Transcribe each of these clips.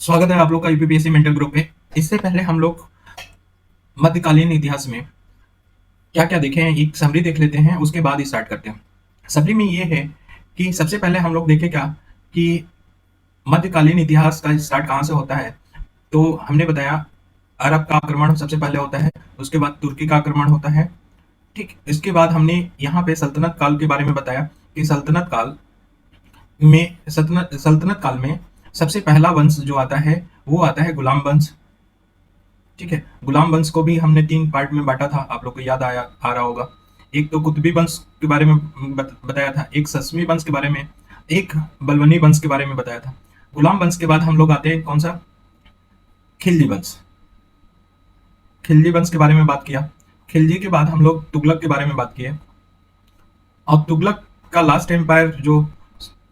स्वागत है आप लोग का यूपीपीएससी मेंटर ग्रुप पे। इससे पहले हम लोग मध्यकालीन इतिहास में क्या क्या देखे हैं एक समरी देख लेते हैं, उसके बाद स्टार्ट करते हैं। समरी में ये है कि सबसे पहले हम लोग देखे क्या कि मध्यकालीन इतिहास का स्टार्ट कहाँ से होता है। तो हमने बताया अरब का आक्रमण सबसे पहले होता है, उसके बाद तुर्की का आक्रमण होता है। ठीक, इसके बाद हमने यहाँ पे सल्तनत काल के बारे में बताया कि सल्तनत सल्तनत काल में सबसे पहला वंश जो आता है वो आता है गुलाम वंश। ठीक है, गुलाम वंश को भी हमने 3 पार्ट में बाँटा था, आप लोग को याद आया आ रहा होगा। एक तो कुतुबी वंश के बारे में बताया था, एक ससमी वंश के बारे में, एक बलबनी वंश के बारे में बताया था। गुलाम वंश के बाद हम लोग आते हैं कौन सा, खिलजी वंश। खिलजी वंश के बारे में बात किया। खिलजी के बाद हम लोग तुगलक के बारे में बात किए। और तुगलक का लास्ट एम्पायर जो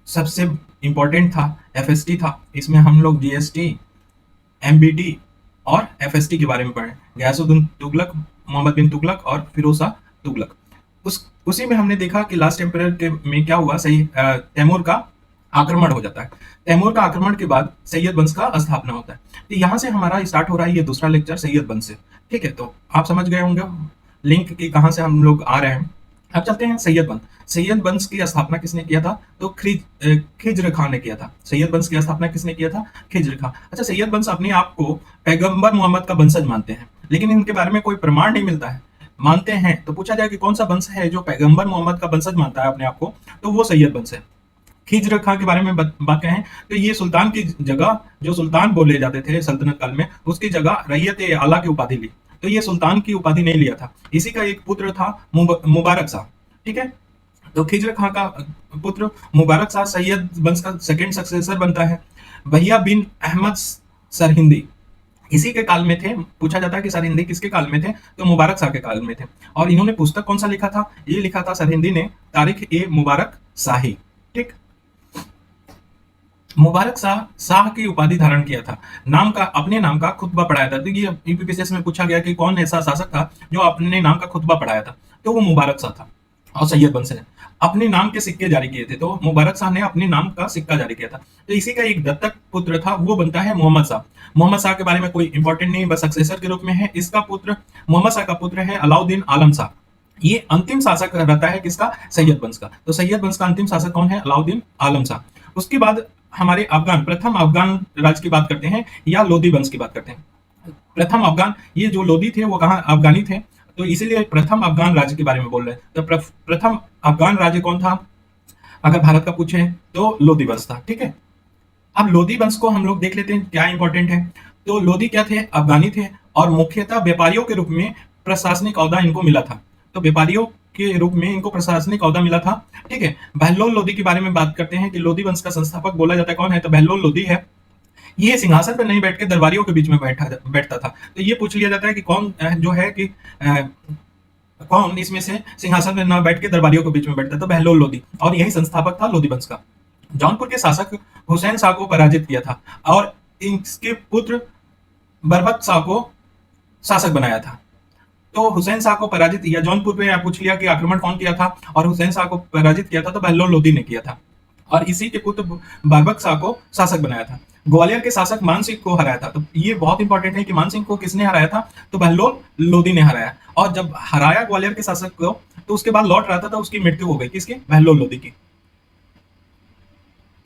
सबसे इंपॉर्टेंट था, एफएसटी था। इसमें हम लोग जीएसटी, एमबीटी और एफएसटी के बारे में पढ़े। गयासुद्दीन तुगलक, मोहम्मद बिन तुगलक और फिरोज शाह तुगलक। उसी में हमने देखा कि लास्ट एम्पायर के में क्या हुआ, सही तैमूर का आक्रमण हो जाता है। तैमूर का आक्रमण के बाद सैयद वंश का स्थापना होता है। तो यहाँ से हमारा स्टार्ट हो रहा है ये दूसरा लेक्चर सैयद वंश से। ठीक है, तो आप समझ गए होंगे लिंक की कहाँ से हम लोग आ रहे हैं। अब चलते हैं सैयद वंश। सैयद वंश की स्थापना किसने किया था, तो खिज्र खान ने किया था। सैयद वंश की स्थापना किसने किया था, खिज्र खान। अच्छा, सैयद वंश अपने आप को पैगंबर मोहम्मद का वंशज मानते हैं, लेकिन इनके बारे में कोई प्रमाण नहीं मिलता है। मानते हैं तो पूछा जाए कि कौन सा वंश है जो पैगंबर मोहम्मद का वंशज मानता है अपने आप को, तो वो सैयद वंश है। खिज्र खां के बारे में बात करें तो ये सुल्तान की जगह, जो सुल्तान बोले जाते थे सल्तनत काल में, उसकी जगह रैयत आला की उपाधि ली। तो ये सुल्तान की उपाधि नहीं लिया था। इसी का एक पुत्र था मुबारक शाह। ठीक है, तो खिज्र खां का पुत्र मुबारक शाह सैयद वंश का सेकंड सक्सेसर बनता है। भैया बिन अहमद सरहिंदी इसी के काल में थे। पूछा जाता है कि सरहिंदी किसके काल में थे, तो मुबारक शाह के काल में थे। और इन्होंने पुस्तक कौन सा लिखा था, ये लिखा था सरहिंदी ने, तारीख ए मुबारक शाही। ठीक, मुबारक शाह शाह की उपाधि धारण किया था। अपने नाम का खुतबा पढ़ाया था। तो ये यूपीपीएससी में पूछा गया कि कौन ऐसा शासक था जो अपने नाम का खुतबा पढ़ाया था, तो वो मुबारक शाह था। और सैयद वंश ने अपने नाम के सिक्के जारी किए थे, तो मुबारक शाह ने अपने नाम का सिक्का जारी किया था। तो इसी का एक दत्तक पुत्र था, वो बनता है मोहम्मद शाह। मोहम्मद शाह के बारे में कोई इंपॉर्टेंट नहीं, बस सक्सेसर के रूप में है। इसका पुत्र, मोहम्मद शाह का पुत्र है अलाउद्दीन आलम शाह। ये अंतिम शासक रहता है किसका, सैयद वंश का। तो सैयद वंश का अंतिम शासक कौन है, अलाउद्दीन आलम शाह। उसके बाद हमारे प्रथम अफगान राज्य की बात करते हैं या लोधी वंश की बात करते हैं। प्रथम अफगान, ये जो लोधी थे वो कहाँ अफगानी थे, तो इसीलिए प्रथम अफगान राज्य के बारे में बोल रहे हैं। तो प्रथम अफगान राज्य कौन था, अगर भारत का पूछे तो लोधी वंश था। ठीक है, अब लोधी वंश को हम लोग देख लेते हैं क्या इंपॉर्टेंट है। तो लोधी क्या थे, अफगानी थे और मुख्यतः व्यापारियों के रूप में प्रशासनिक औहदा इनको मिला था। तो व्यापारियों के रूप में इनको प्रशासनिक औहदा मिला था। ठीक है, बहलोल लोधी के बारे में बात करते हैं कि लोधी वंश का संस्थापक बोला जाता है कौन है, तो बहलोल लोधी है। ये सिंहासन पर नहीं बैठ के दरबारियों के बीच में बैठता था। तो ये पूछ लिया जाता है कि कौन जो है कि कौन इसमें से सिंहासन पर न बैठ के दरबारियों के बीच में बैठता, तो बहलोल लोधी, और यही संस्थापक था लोधी वंश का। जौनपुर के शासक हुसैन शाह को पराजित किया था और इनके पुत्र बरबत शाह को शासक बनाया था। तो हुसैन शाह को पराजित किया, जौनपुर पे पूछ लिया कि आक्रमण कौन किया था और हुसैन शाह को पराजित किया था, तो बहलोल लोधी ने किया था। और इसी के पुत्र बरबक शाह को शासक बनाया था। ग्वालियर के शासक मान सिंह को हराया था। तो ये बहुत इंपॉर्टेंट है कि मान सिंह को किसने हराया था, तो बहलोल लोधी ने हराया। और जब हराया ग्वालियर के शासक को, तो उसके बाद लौट रहा था, तो उसकी मृत्यु हो गई, किसकी, बहलोल लोधी की।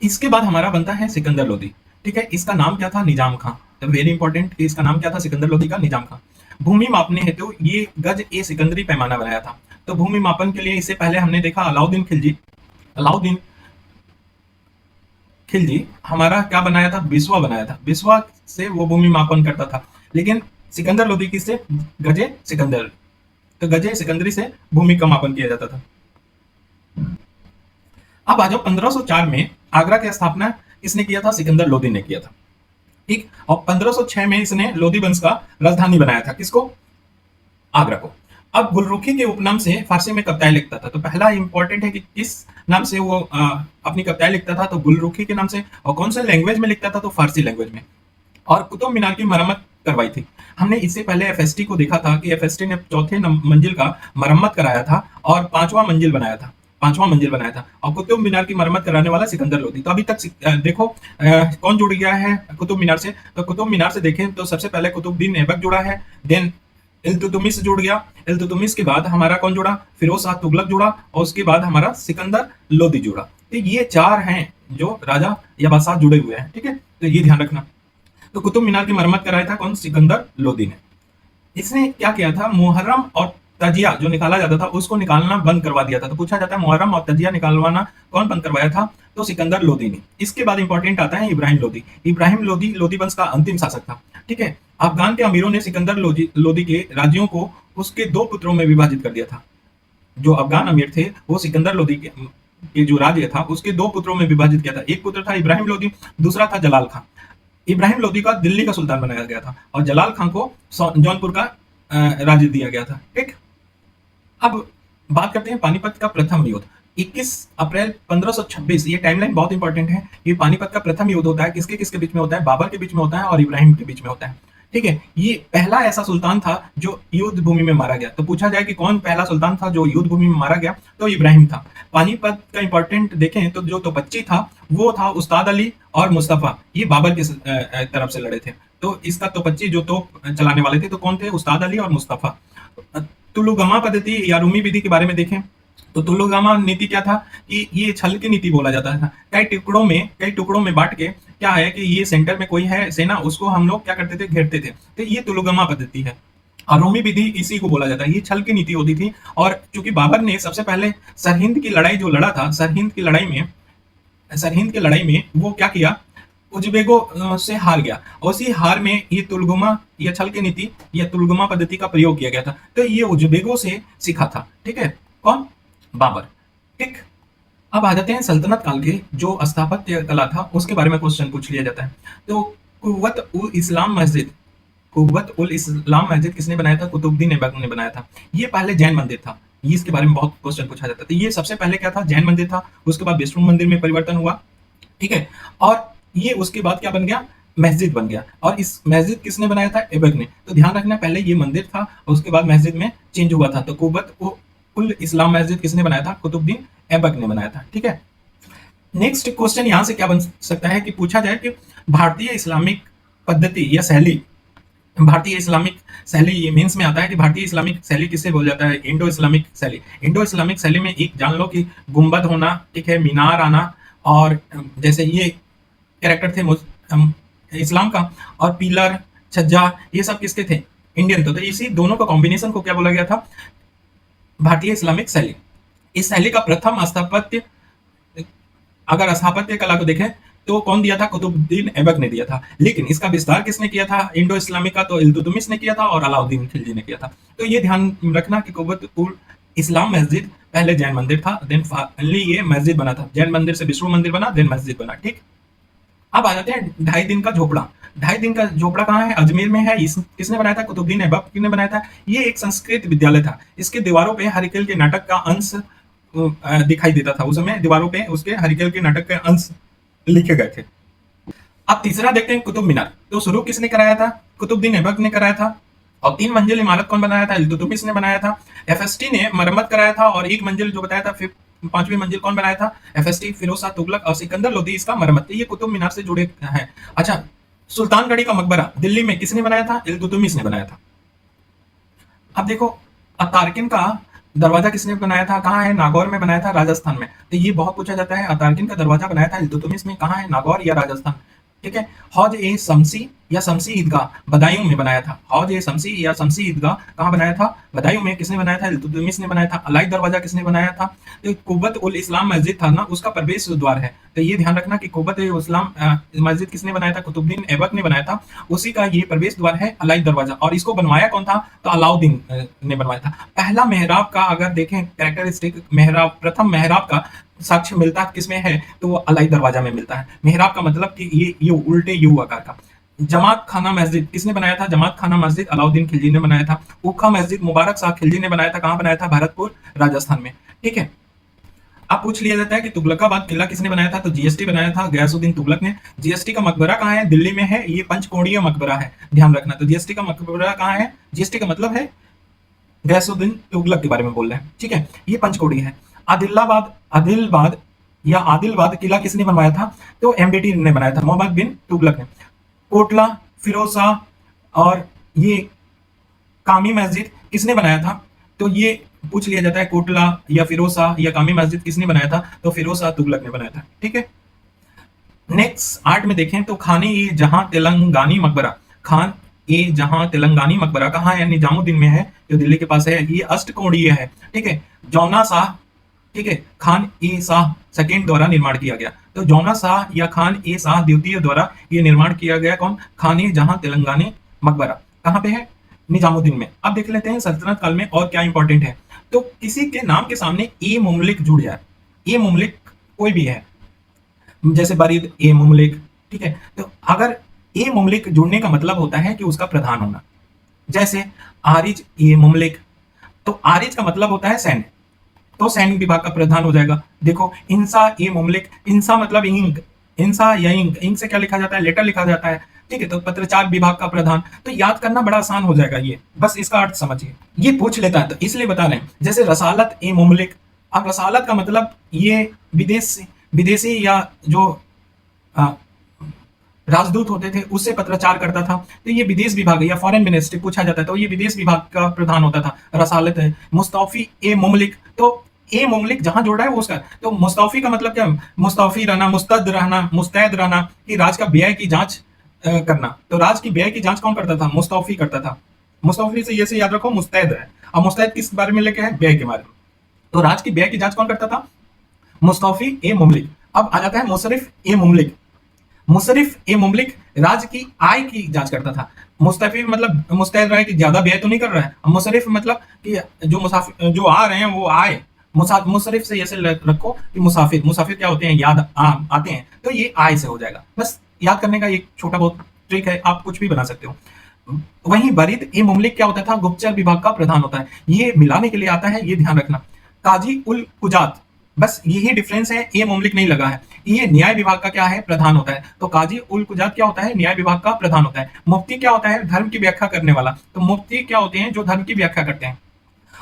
इसके बाद हमारा बनता है सिकंदर लोधी। ठीक है, इसका नाम क्या था, निजाम खां। तो वेरी इंपॉर्टेंट कि इसका नाम क्या था, सिकंदर लोधी का निजाम खां। भूमि मापने हेतु ये गज ए सिकंदरी पैमाना बनाया था। तो भूमि मापन के लिए इससे पहले हमने देखा अलाउद्दीन खिलजी हमारा क्या बनाया था, बिस्वा बनाया था। बिस्वा से वो भूमि मापन करता था, लेकिन सिकंदर लोधी किससे, गजे सिकंदर। तो गजे सिकंदरी से भूमि का मापन किया जाता था। अब आ जाओ 1504 में आगरा की स्थापना किसने किया था, सिकंदर लोधी ने किया था। ठीक, और 1506 में इसने लोधी वंश का राजधानी बनाया था, किसको, आगरा को। अब गुलरुखी के उपनाम से फारसी में कविताएं लिखता था। तो पहला इंपॉर्टेंट है कि किस नाम से वो अपनी कविताएं लिखता था, तो गुलरुखी के नाम से। और कौन से लैंग्वेज में लिखता था, तो फारसी लैंग्वेज में। और कुतुब मीनार की मरम्मत करवाई थी। हमने इससे पहले एफएसटी को देखा था कि एफएसटी ने चौथे मंजिल का मरम्मत कराया था और 5वां मंजिल बनाया था। 5वां मंजिल बनाया था। और कुतुब मीनार की मरम्मत कराने वाला सिकंदर लोदी। तो अभी तक देखो कौन जुड़ गया है कुतुब मीनार से। तो कुतुब मीनार से देखें तो सबसे पहले कुतुबुद्दीन ऐबक जुड़ा है, देन इल्तुतमिश जुड़ गया। इल्तुतमिश के बाद हमारा कौन जुड़ा, फिरोज शाह तुगलक जुड़ा, और उसके बाद हमारा सिकंदर लोदी जुड़ा। तो ये 4 हैं जो राजा या बादशाह जुड़े हुए हैं, ठीक है। तो ये ध्यान रखना। तो कुतुब मीनार की मरम्मत कराया था कौन, सिकंदर लोदी ने। इसने क्या किया था, मुहर्रम और तजिया जो निकाला जाता था उसको निकालना बंद करवा दिया था। तो पूछा जाता है मुहर्रम और तजिया निकालवाना कौन बंद करवाया था, तो सिकंदर लोदी ने। इसके बाद इंपॉर्टेंट आता है इब्राहिम लोदी। इब्राहिम लोदी लोदी वंश का अंतिम शासक था, ठीक है। अफगान के अमीरों ने सिकंदर लोदी के राज्यों को उसके 2 पुत्रों में विभाजित कर दिया था। जो अफगान अमीर थे वो सिकंदर लोदी के जो राज्य था उसके 2 पुत्रों में विभाजित किया था। एक पुत्र था इब्राहिम लोदी, दूसरा था जलाल खान। इब्राहिम लोदी का दिल्ली का सुल्तान बनाया गया था और जलाल खान को जौनपुर का राज्य दिया गया था, ठीक। अब बात करते हैं पानीपत का प्रथम युद्ध। 21 अप्रैल 1526, ये टाइमलाइन बहुत इंपॉर्टेंट है। ये पानीपत का प्रथम युद्ध होता है, किसके किसके बीच में होता है, बाबर के बीच में होता है और इब्राहिम के बीच में होता है, ठीक है। ये पहला ऐसा सुल्तान था जो युद्ध भूमि में मारा गया। तो पूछा जाए कि कौन पहला सुल्तान था जो युद्ध भूमि में मारा गया, तो इब्राहिम था। पानीपत का इंपॉर्टेंट देखें तो जो तोपच्ची था वो था उस्ताद अली और मुस्तफा, ये बाबर की तरफ से लड़े थे। तो इसका तोपच्ची जो तोप चलाने वाले थे तो कौन थे, उस्ताद अली और मुस्तफा। तुलुगमा पद्धति या रूमी विधि के बारे में देखें तो तुलुगमा नीति क्या था कि ये छल की नीति बोला जाता था। कई टुकड़ों में बांट के क्या है कि ये सेंटर में कोई है सेना, उसको हम लोग क्या करते थे, घेरते थे। तो ये तुलुगमा पद्धति है। और रोमी विधि इसी को बोला जाता है। ये छल की नीति होती थी। और चूंकि बाबर ने सबसे पहले सरहिंद की लड़ाई जो लड़ा था, सरहिंद की लड़ाई में वो क्या किया, उजबेगों से हार गया। और उसी हार में ये तुलगुमा या छल की नीति या तुलगुमा पद्धति का प्रयोग किया गया था। तो ये उजबेगों से सीखा था, ठीक है। कौन, बाबर, ठीक। अब आ जाते हैं सल्तनत काल के जो स्थापत्य कला था उसके बारे में क्वेश्चन पूछ लिया जाता है। तो कुव्वत उल इस्लाम मस्जिद किसने बनाया था, कुतुबुद्दीन ऐबक ने बनाया था। ये पहले जैन मंदिर था। ये इसके बारे में बहुत क्वेश्चन पूछा जाता था। ये सबसे पहले क्या था, जैन मंदिर था। उसके बाद विष्णु मंदिर में परिवर्तन हुआ, ठीक है। और ये उसके बाद क्या बन गया, मस्जिद बन गया। और इस मस्जिद किसने बनाया था, ऐबक ने। तो ध्यान रखना, पहले ये मंदिर था और उसके बाद मस्जिद में चेंज हुआ था। तो कुव्वत उल इस्लाम मस्जिद किसने बनाया था, कुतुबुद्दीन ऐबक ने बनाया था, ठीक है। नेक्स्ट क्वेश्चन यहां से क्या बन सकता है कि पूछा जाए कि भारतीय इस्लामिक पद्धति या शैली, भारतीय इस्लामिक शैली, ये मेंस में आता है कि भारतीय इस्लामिक शैली किससे बोल जाता है, इंडो इस्लामिक शैली। इंडो इस्लामिक शैली में एक जान लो कि गुंबद होना, ठीक है, मीनार आना, और जैसे ये कैरेक्टर थे इस्लाम का, और पिलर, छज्जा, ये सब किसके थे, इंडियन। तो इसी दोनों का कॉम्बिनेशन को क्या बोला गया था, भारतीय इस्लामिक शैली। इस शैली का प्रथम स्थापत्य, अगर स्थापत्य कला को देखें तो कौन दिया था, कुतुबुद्दीन ऐबक ने दिया था। लेकिन इसका विस्तार किसने किया था, इंडो इस्लामिक का, तो इल्तुतमिश ने किया था और अलाउद्दीन खिलजी ने किया था। तो ये ध्यान रखना कि कुव्वत उल इस्लाम मस्जिद पहले जैन मंदिर था, देन फाइनली ये मस्जिद बना था। जैन मंदिर से विष्णु मंदिर बना, देन मस्जिद बना, ठीक। अब आ जाते हैं 2.5 दिन का झोपड़ा। 2.5 दिन का झोपड़ा कहाँ है, अजमेर में है। किसने बनाया था, कुतुबुद्दीन ऐबक ने बनाया था। ये एक संस्कृत विद्यालय था। इसके दीवारों पे हरिकेल के नाटक का अंश दिखाई देता था। उस समय दीवारों पे उसके हरिकेल के नाटक के अंश लिखे गए थे। अब तीसरा देखते हैं कुतुब मीनार। तो शुरू किसने कराया था, कुतुबुद्दीन ऐबक ने कराया था। और 3 मंजिल इमारत कौन बनाया था, इल्तुतमिश ने बनाया था। एफएसटी ने मरम्मत कराया था। और 1 मंजिल जो बताया था, 5वीं मंजिल कौन बनाया था, एफएसटी, फिरोज शाह तुगलक और सिकंदर लोदी इसका मरम्मत। ये कुतुब मीनार से जुड़े हैं। अच्छा, सुल्तानगढ़ी का मकबरा दिल्ली में किसने बनाया था, इल्तुतमिश ने बनाया था। अब देखो, अतार्किन का दरवाजा किसने बनाया था, कहाँ है, नागौर में बनाया था, राजस्थान में। तो ये बहुत पूछा जाता है, अतार्किन का दरवाजा बनाया था इल्तुतमिश में, कहाँ है, नागौर या राजस्थान, ठीक है। हौज ए शमसी या शमसी ईदगाह बदायूं में बनाया था। हौज ए शमसी या शमसी ईदगाह कहाँ बनाया था, बदायूं में। किसने बनाया था, इल्तुतमिश ने बनाया था। अलाई दरवाजा किसने बनाया था, तो कुव्वत उल इस्लाम मस्जिद था ना, उसका प्रवेश द्वार है। तो ये ध्यान रखना कि कुव्वत उल इस्लाम मस्जिद किसने बनाया था, कुतुबुद्दीन ऐबक ने बनाया था। उसी का ये प्रवेश द्वार है अलाई दरवाजा। और इसको बनवाया कौन था, तो अलाउद्दीन ने बनवाया था। पहला मेहराब का अगर देखें कैरेक्टरिस्टिक, मेहराब, प्रथम मेहराब का साक्ष्य मिलता है किसमें है, तो वो अलाई दरवाजा में मिलता है। मेहराब का मतलब कि ये उल्टे यू आकार का। जमात खाना मस्जिद किसने बनाया था, जमात खाना मस्जिद अलाउद्दीन खिलजी ने बनाया था। उखा मस्जिद मुबारक शाह खिलजी ने बनाया था। कहाँ बनाया था, भरतपुर, राजस्थान में, ठीक है। अब पूछ लिया जाता है कि तुगलकाबाद किला किसने बनाया था, तो जीएसटी बनाया था गयासुद्दीन तुगलक ने। जीएसटी का मकबरा कहाँ है, दिल्ली में है। ये पंचकोणीय मकबरा है, ध्यान रखना। तो जीएसटी का मकबरा कहाँ है, जीएसटी का मतलब है गयासुद्दीन तुगलक के बारे में बोल रहे हैं, ठीक है। ये पंचकोड़ी है। आदिलाबाद आदिलबाद या आदिलबाद किला किसने बनवाया था? तो एमबीटी ने बनाया था, मोहम्मद बिन तुगलक ने। कोटला, फिरोज शाह और ये कामी मस्जिद किसने बनाया था? तो ये पूछ लिया जाता है, कोटला या फिरोज शाह या कामी मस्जिद किसने बनाया था? तो फिरोज शाह तुगलक ने बनाया था। ठीक है, नेक्स्ट आर्ट में देखें तो खाने ए जहां तेलंगानी मकबरा, खान ए जहां तेलंगानी मकबरा कहाँ है? निजामुद्दीन में है, जो दिल्ली के पास है। ये अष्टकोणीय है। ठीक है, जौना शाह, ठीक है, खान ए शाह सेकेंड द्वारा निर्माण किया गया। तो जौना शाह या खान ए शाह द्वितीय द्वारा ये निर्माण किया गया। कौन? खाने जहां तेलंगानी मकबरा कहाँ पे है? निजामुद्दीन में। अब देख लेते हैं सल्तनत काल में और क्या इंपॉर्टेंट है। तो किसी के नाम के सामने ए मुमलिक जुड़ जाए, ए मुमलिक कोई भी है, जैसे बरीद ए मुमलिक, ठीक है, तो अगर ए मुमलिक जुड़ने का मतलब होता है कि उसका प्रधान होना। जैसे आरिज ए मुमलिक, तो आरिज का मतलब होता है सैन्य, तो सैन्य विभाग का प्रधान हो जाएगा। देखो इंसा ए मुमलिक, इंसा मतलब इंक, इंसा या इंक, इंक से क्या लिखा जाता है? लेटर लिखा जाता है। ठीक है, तो पत्रचार विभाग का प्रधान। तो याद करना बड़ा आसान हो जाएगा, ये बस इसका अर्थ समझिए। ये पूछ लेता है तो इसलिए बता रहे हैं। जैसे रसालत ए मुमलिक, अब रसालत का मतलब ये विदेशी या जो आ, राजदूत होते थे उससे पत्राचार करता था। तो ये विदेश विभाग या फॉरेन मिनिस्ट्री पूछा जाता है, तो ये विदेश विभाग का प्रधान होता था, रसालत है। मुस्तौफी ए मुमलिक, तो ए मुमलिक जहां जोड़ रहा है वो उसका। तो मुस्तौफी का मतलब क्या? मुस्तौफी रहना, मुस्तद रहना, मुस्तैद रहना, कि राज का व्यय की जांच करना। तो राज की व्यय की जांच कौन करता था? मुस्तौफी करता था। मुस्तौफी से ये से याद रखो, मुस्तैद है। अब मुस्तैद किस बारे में लेके है? व्यय के बारे में। तो राज की व्यय की जांच कौन करता था? मुस्तौफी ए मुमलिक। अब आ जाता है मुशरिफ ए मुमलिक। मुशरिफ ए मुमलिक राज की आय की जांच करता था। मुस्तफी मतलब मुस्तैद रहा है कि ज्यादा व्यय तो नहीं कर रहा है। अब मुशरिफ मतलब कि जो मुसाफिर जो आ रहे हैं वो आए। मुशरिफ से ऐसे रखो कि मुसाफिर, मुसाफिर क्या होते हैं? याद आते हैं, तो ये आय से हो जाएगा। बस याद करने का एक छोटा बहुत ट्रिक है, आप कुछ भी बना सकते हो। वहीं बरीद ए मुमलिक क्या होता था? गुप्तचर विभाग का प्रधान होता है। ये मिलाने के लिए आता है, ये ध्यान रखना। काजी उल कुजात, बस यही डिफरेंस है, ए मुमलिक नहीं लगा है। ये न्याय विभाग का क्या है? प्रधान होता है। तो काजी उल कुजात क्या होता है? न्याय विभाग का प्रधान होता है। मुफ्ती क्या होता है? धर्म की व्याख्या करने वाला। तो मुफ्ती क्या होते हैं? जो धर्म की व्याख्या करते हैं।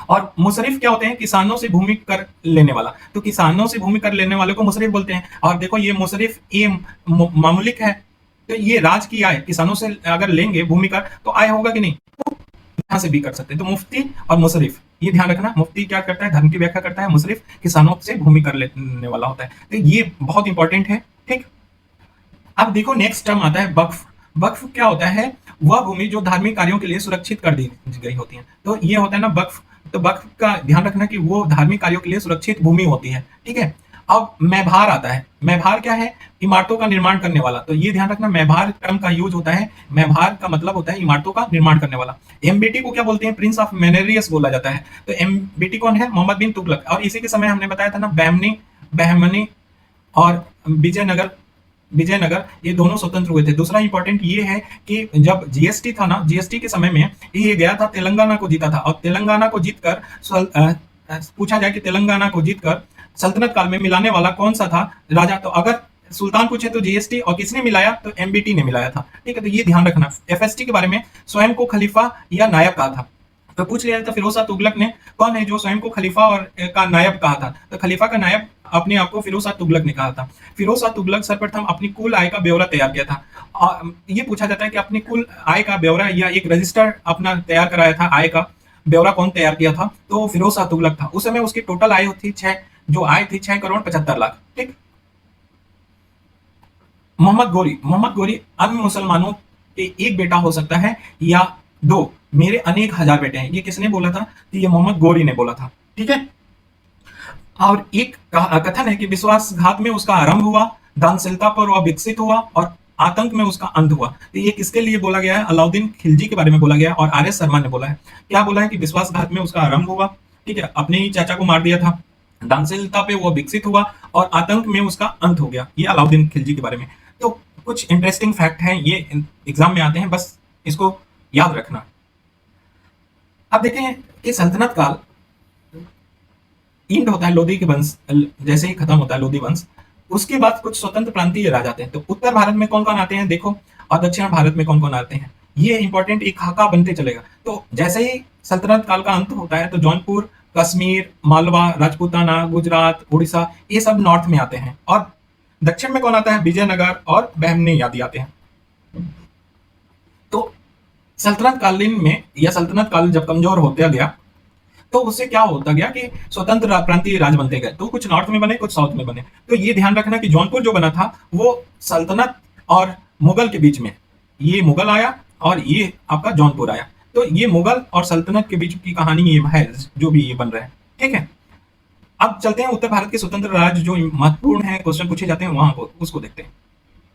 और मुशरिफ क्या होते हैं? किसानों से भूमि कर लेने वाला। तो किसानों से भूमि कर लेने वाले को मुशरिफ बोलते हैं। और देखो ये मुशरिफ ए मामलिक है, तो ये राज की आय, किसानों से अगर लेंगे भूमि कर तो आय होगा कि नहीं? यहां से भी कर सकते हैं। तो मुफ्ती और मुशरिफ, ये ध्यान रखना। मुफ्ती क्या करता है? धर्म की व्याख्या करता है। मुशरिफ किसानों से भूमि कर लेने वाला होता है। तो ये बहुत इंपॉर्टेंट है। ठीक, अब देखो नेक्स्ट टर्म आता है वक्फ। वक्फ क्या होता है? वह भूमि जो धार्मिक कार्यों के लिए सुरक्षित कर दी गई होती है। तो ये होता है ना वक्फ। तो वक्फ का ध्यान रखना कि वो धार्मिक कार्यों के लिए सुरक्षित भूमि होती है। ठीक है, अब मैभार आता है। मैभार क्या है? इमारतों का निर्माण करने वाला। तो ये ध्यान रखना, मैभार टर्म का यूज होता है। मैभार का मतलब होता है इमारतों का निर्माण करने वाला। एमबीटी को क्या बोलते हैं? प्रिंस ऑफ मैनेरियस बोला जाता है। तो एमबीटी कौन है? मोहम्मद बिन तुगलक। और इसी के समय हमने बताया था ना, बहमनी और विजयनगर, ये दोनों स्वतंत्र हुए थे। दूसरा इंपॉर्टेंट ये है कि जब जीएसटी था ना, जीएसटी के समय में ये गया था, तेलंगाना को जीता था। और तेलंगाना को जीतकर पूछा जाए कि तेलंगाना को जीतकर सल्तनत काल में मिलाने वाला कौन सा था राजा? तो अगर सुल्तान पूछे तो जीएसटी, और किसने मिलाया? तो एमबीटी ने मिलाया था। ठीक है, तो ये ध्यान रखना। एफएसटी के बारे में स्वयं को खलीफा या नायब कहा था। तो पूछ लिया था फिरोज शाह तुगलक ने कौन है जो स्वयं को खलीफा और का नायब कहा था? तो खलीफा का नायब अपने आप को फिरोज शाह तुगलक ने कहा था। फिरोज शाह तुगलक सर्वप्रथम अपनी कुल आय का ब्यौरा तैयार किया था। और ये पूछा जाता है कि अपनी कुल आय का ब्यौरा या एक रजिस्टर अपना तैयार कराया था, आय का ब्यौरा कौन तैयार किया था? तो फिरोज शाह तुगलक था। उस समय उसकी टोटल आय थी 6,75,75,00,000। ठीक, मोहम्मद गोरी अन्य मुसलमानों के एक बेटा हो सकता है या दो, मेरे अनेक हजार बेटे हैं। ये किसने बोला था? तो ये मोहम्मद गोरी ने बोला था। ठीक है, और एक कथन है कि विश्वासघात में उसका आरंभ हुआ, दानशीलता पर वह विकसित हुआ और आतंक में उसका अंत हुआ। तो ये किसके लिए बोला गया है? अलाउद्दीन खिलजी के बारे में बोला गया है। और आर एस शर्मा ने बोला है, क्या बोला है? कि विश्वासघात में उसका आरंभ हुआ, ठीक है, अपने ही चाचा को मार दिया था, दानशीलता पे वह विकसित हुआ और आतंक में उसका अंत हो गया। ये अलाउद्दीन खिलजी के बारे में। तो कुछ इंटरेस्टिंग फैक्ट हैं, ये एग्जाम में आते हैं, बस इसको याद रखना। अब देखें कि सल्तनत काल इंड होता है लोधी के वंश, जैसे ही खत्म होता है लोधी वंश, उसके बाद कुछ स्वतंत्र प्रांतीय राज आते हैं। तो उत्तर भारत में कौन कौन आते हैं देखो, और दक्षिण भारत में कौन कौन आते हैं। ये इंपॉर्टेंट एक खाका बनते चलेगा। तो जैसे ही सल्तनत काल का अंत होता है तो जौनपुर, कश्मीर, मालवा, राजपूताना, गुजरात, उड़ीसा, ये सब नॉर्थ में आते हैं। और दक्षिण में कौन आता है? विजयनगर और बहमनी आदि आते हैं। तो सल्तनत कालीन में या सल्तनत काल जब कमजोर होता गया तो उससे क्या होता गया कि स्वतंत्र प्रांतीय राज बनते गए। तो कुछ नॉर्थ में बने, कुछ साउथ में बने। तो ये ध्यान रखना कि जौनपुर जो बना था वो सल्तनत और मुगल के बीच में, ये मुगल आया और ये आपका जौनपुर आया। तो ये मुगल और सल्तनत के बीच की कहानी ये है जो भी ये बन रहा है। ठीक है, अब चलते हैं उत्तर भारत के स्वतंत्र राज्य जो महत्वपूर्ण है, क्वेश्चन पूछे जाते हैं वहां को, उसको देखते हैं।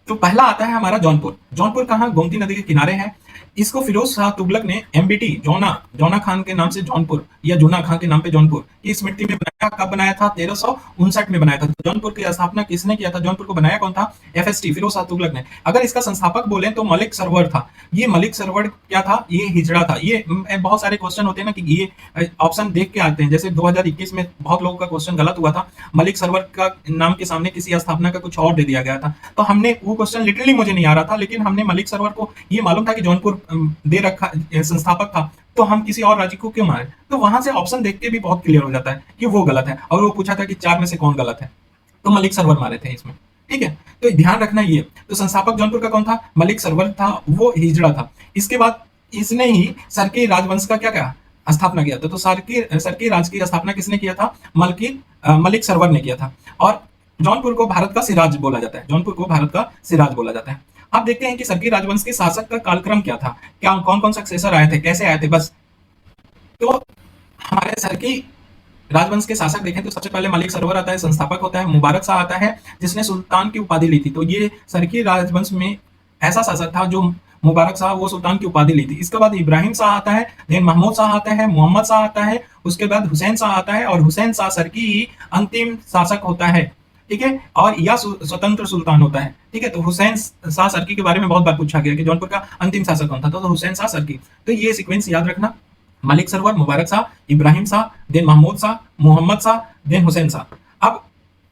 तो पहला आता है हमारा जौनपुर। जौनपुर कहाँ? गोमती नदी के किनारे है। इसको फिरोज शाह तुगलक ने एमबीटी जोना जोना खान के नाम से जौनपुर या जूना खान के नाम पे जौनपुर की स्मृति में बनाया। कब बनाया था? 1359 में बनाया था। जौनपुर की स्थापना किसने किया था? जौनपुर को बनाया कौन था? एफएसटी फिरोज शाह तुगलक ने। अगर इसका संस्थापक बोले तो मलिक सरवर था। ये मलिक सरवर क्या था? ये हिजड़ा था। ये बहुत सारे क्वेश्चन होते हैं ना कि ये ऑप्शन देख के आते हैं। जैसे 2021 में बहुत लोगों का क्वेश्चन गलत हुआ था, मलिक सरवर का नाम के सामने किसी स्थापना का कुछ और दे दिया गया था। तो हमने वो क्वेश्चन लिटरली मुझे नहीं आ रहा था, लेकिन हमने मलिक सरवर को ये मालूम था कि जौनपुर दे रखा संस्थापक था, तो हम किसी और राज्य को क्यों मारे? तो वहां से ऑप्शन देख के भी बहुत क्लियर हो जाता है कि वो गलत है। और वो पूछा था कि 4 में से कौन गलत है, तो मलिक सरवर मारे थे इसमें। ठीक है, तो ध्यान रखना ये। तो संस्थापक जौनपुर का कौन था? मलिक सरवर था, वो हिजड़ा था। इसके बाद इसने ही सरकी राजवंश का क्या क्या स्थापना किया था। तो सरकी राज की स्थापना किसने किया था? मलिक सरवर ने किया था। और जौनपुर को भारत का सिराज बोला जाता है। जौनपुर को भारत का सिराज बोला जाता है। अब देखते हैं कि सरकी राजवंश के शासक का कालक्रम क्या था, क्या कौन कौन सक्सेसर आए थे, कैसे आए थे। बस तो हमारे सरकी राजवंश के शासक देखें तो सबसे पहले मलिक सरवर आता है, संस्थापक होता है। मुबारक शाह आता है जिसने सुल्तान की उपाधि ली थी। तो ये सरकी राजवंश में ऐसा शासक था जो मुबारक शाह, वो सुल्तान की उपाधि ली थी। इसके बाद इब्राहिम शाह आता है, देन महमूद शाह आता है, मोहम्मद शाह आता है, उसके बाद हुसैन शाह आता है। और हुसैन शाह सरकी ही अंतिम शासक होता है। ठीक है, और यह स्वतंत्र सुल्तान होता है। ठीक है, तो हुसैन शाह सरकी के बारे में बहुत बार पूछा गया कि जौनपुर का अंतिम शासक कौन था, तो हुसैन शाह सरकी। तो ये सीक्वेंस याद रखना, Malik server, Mubarak Shah, Ibrahim Shah, then Mahmood Shah, Mohammad Shah, then Hussain Shah. अब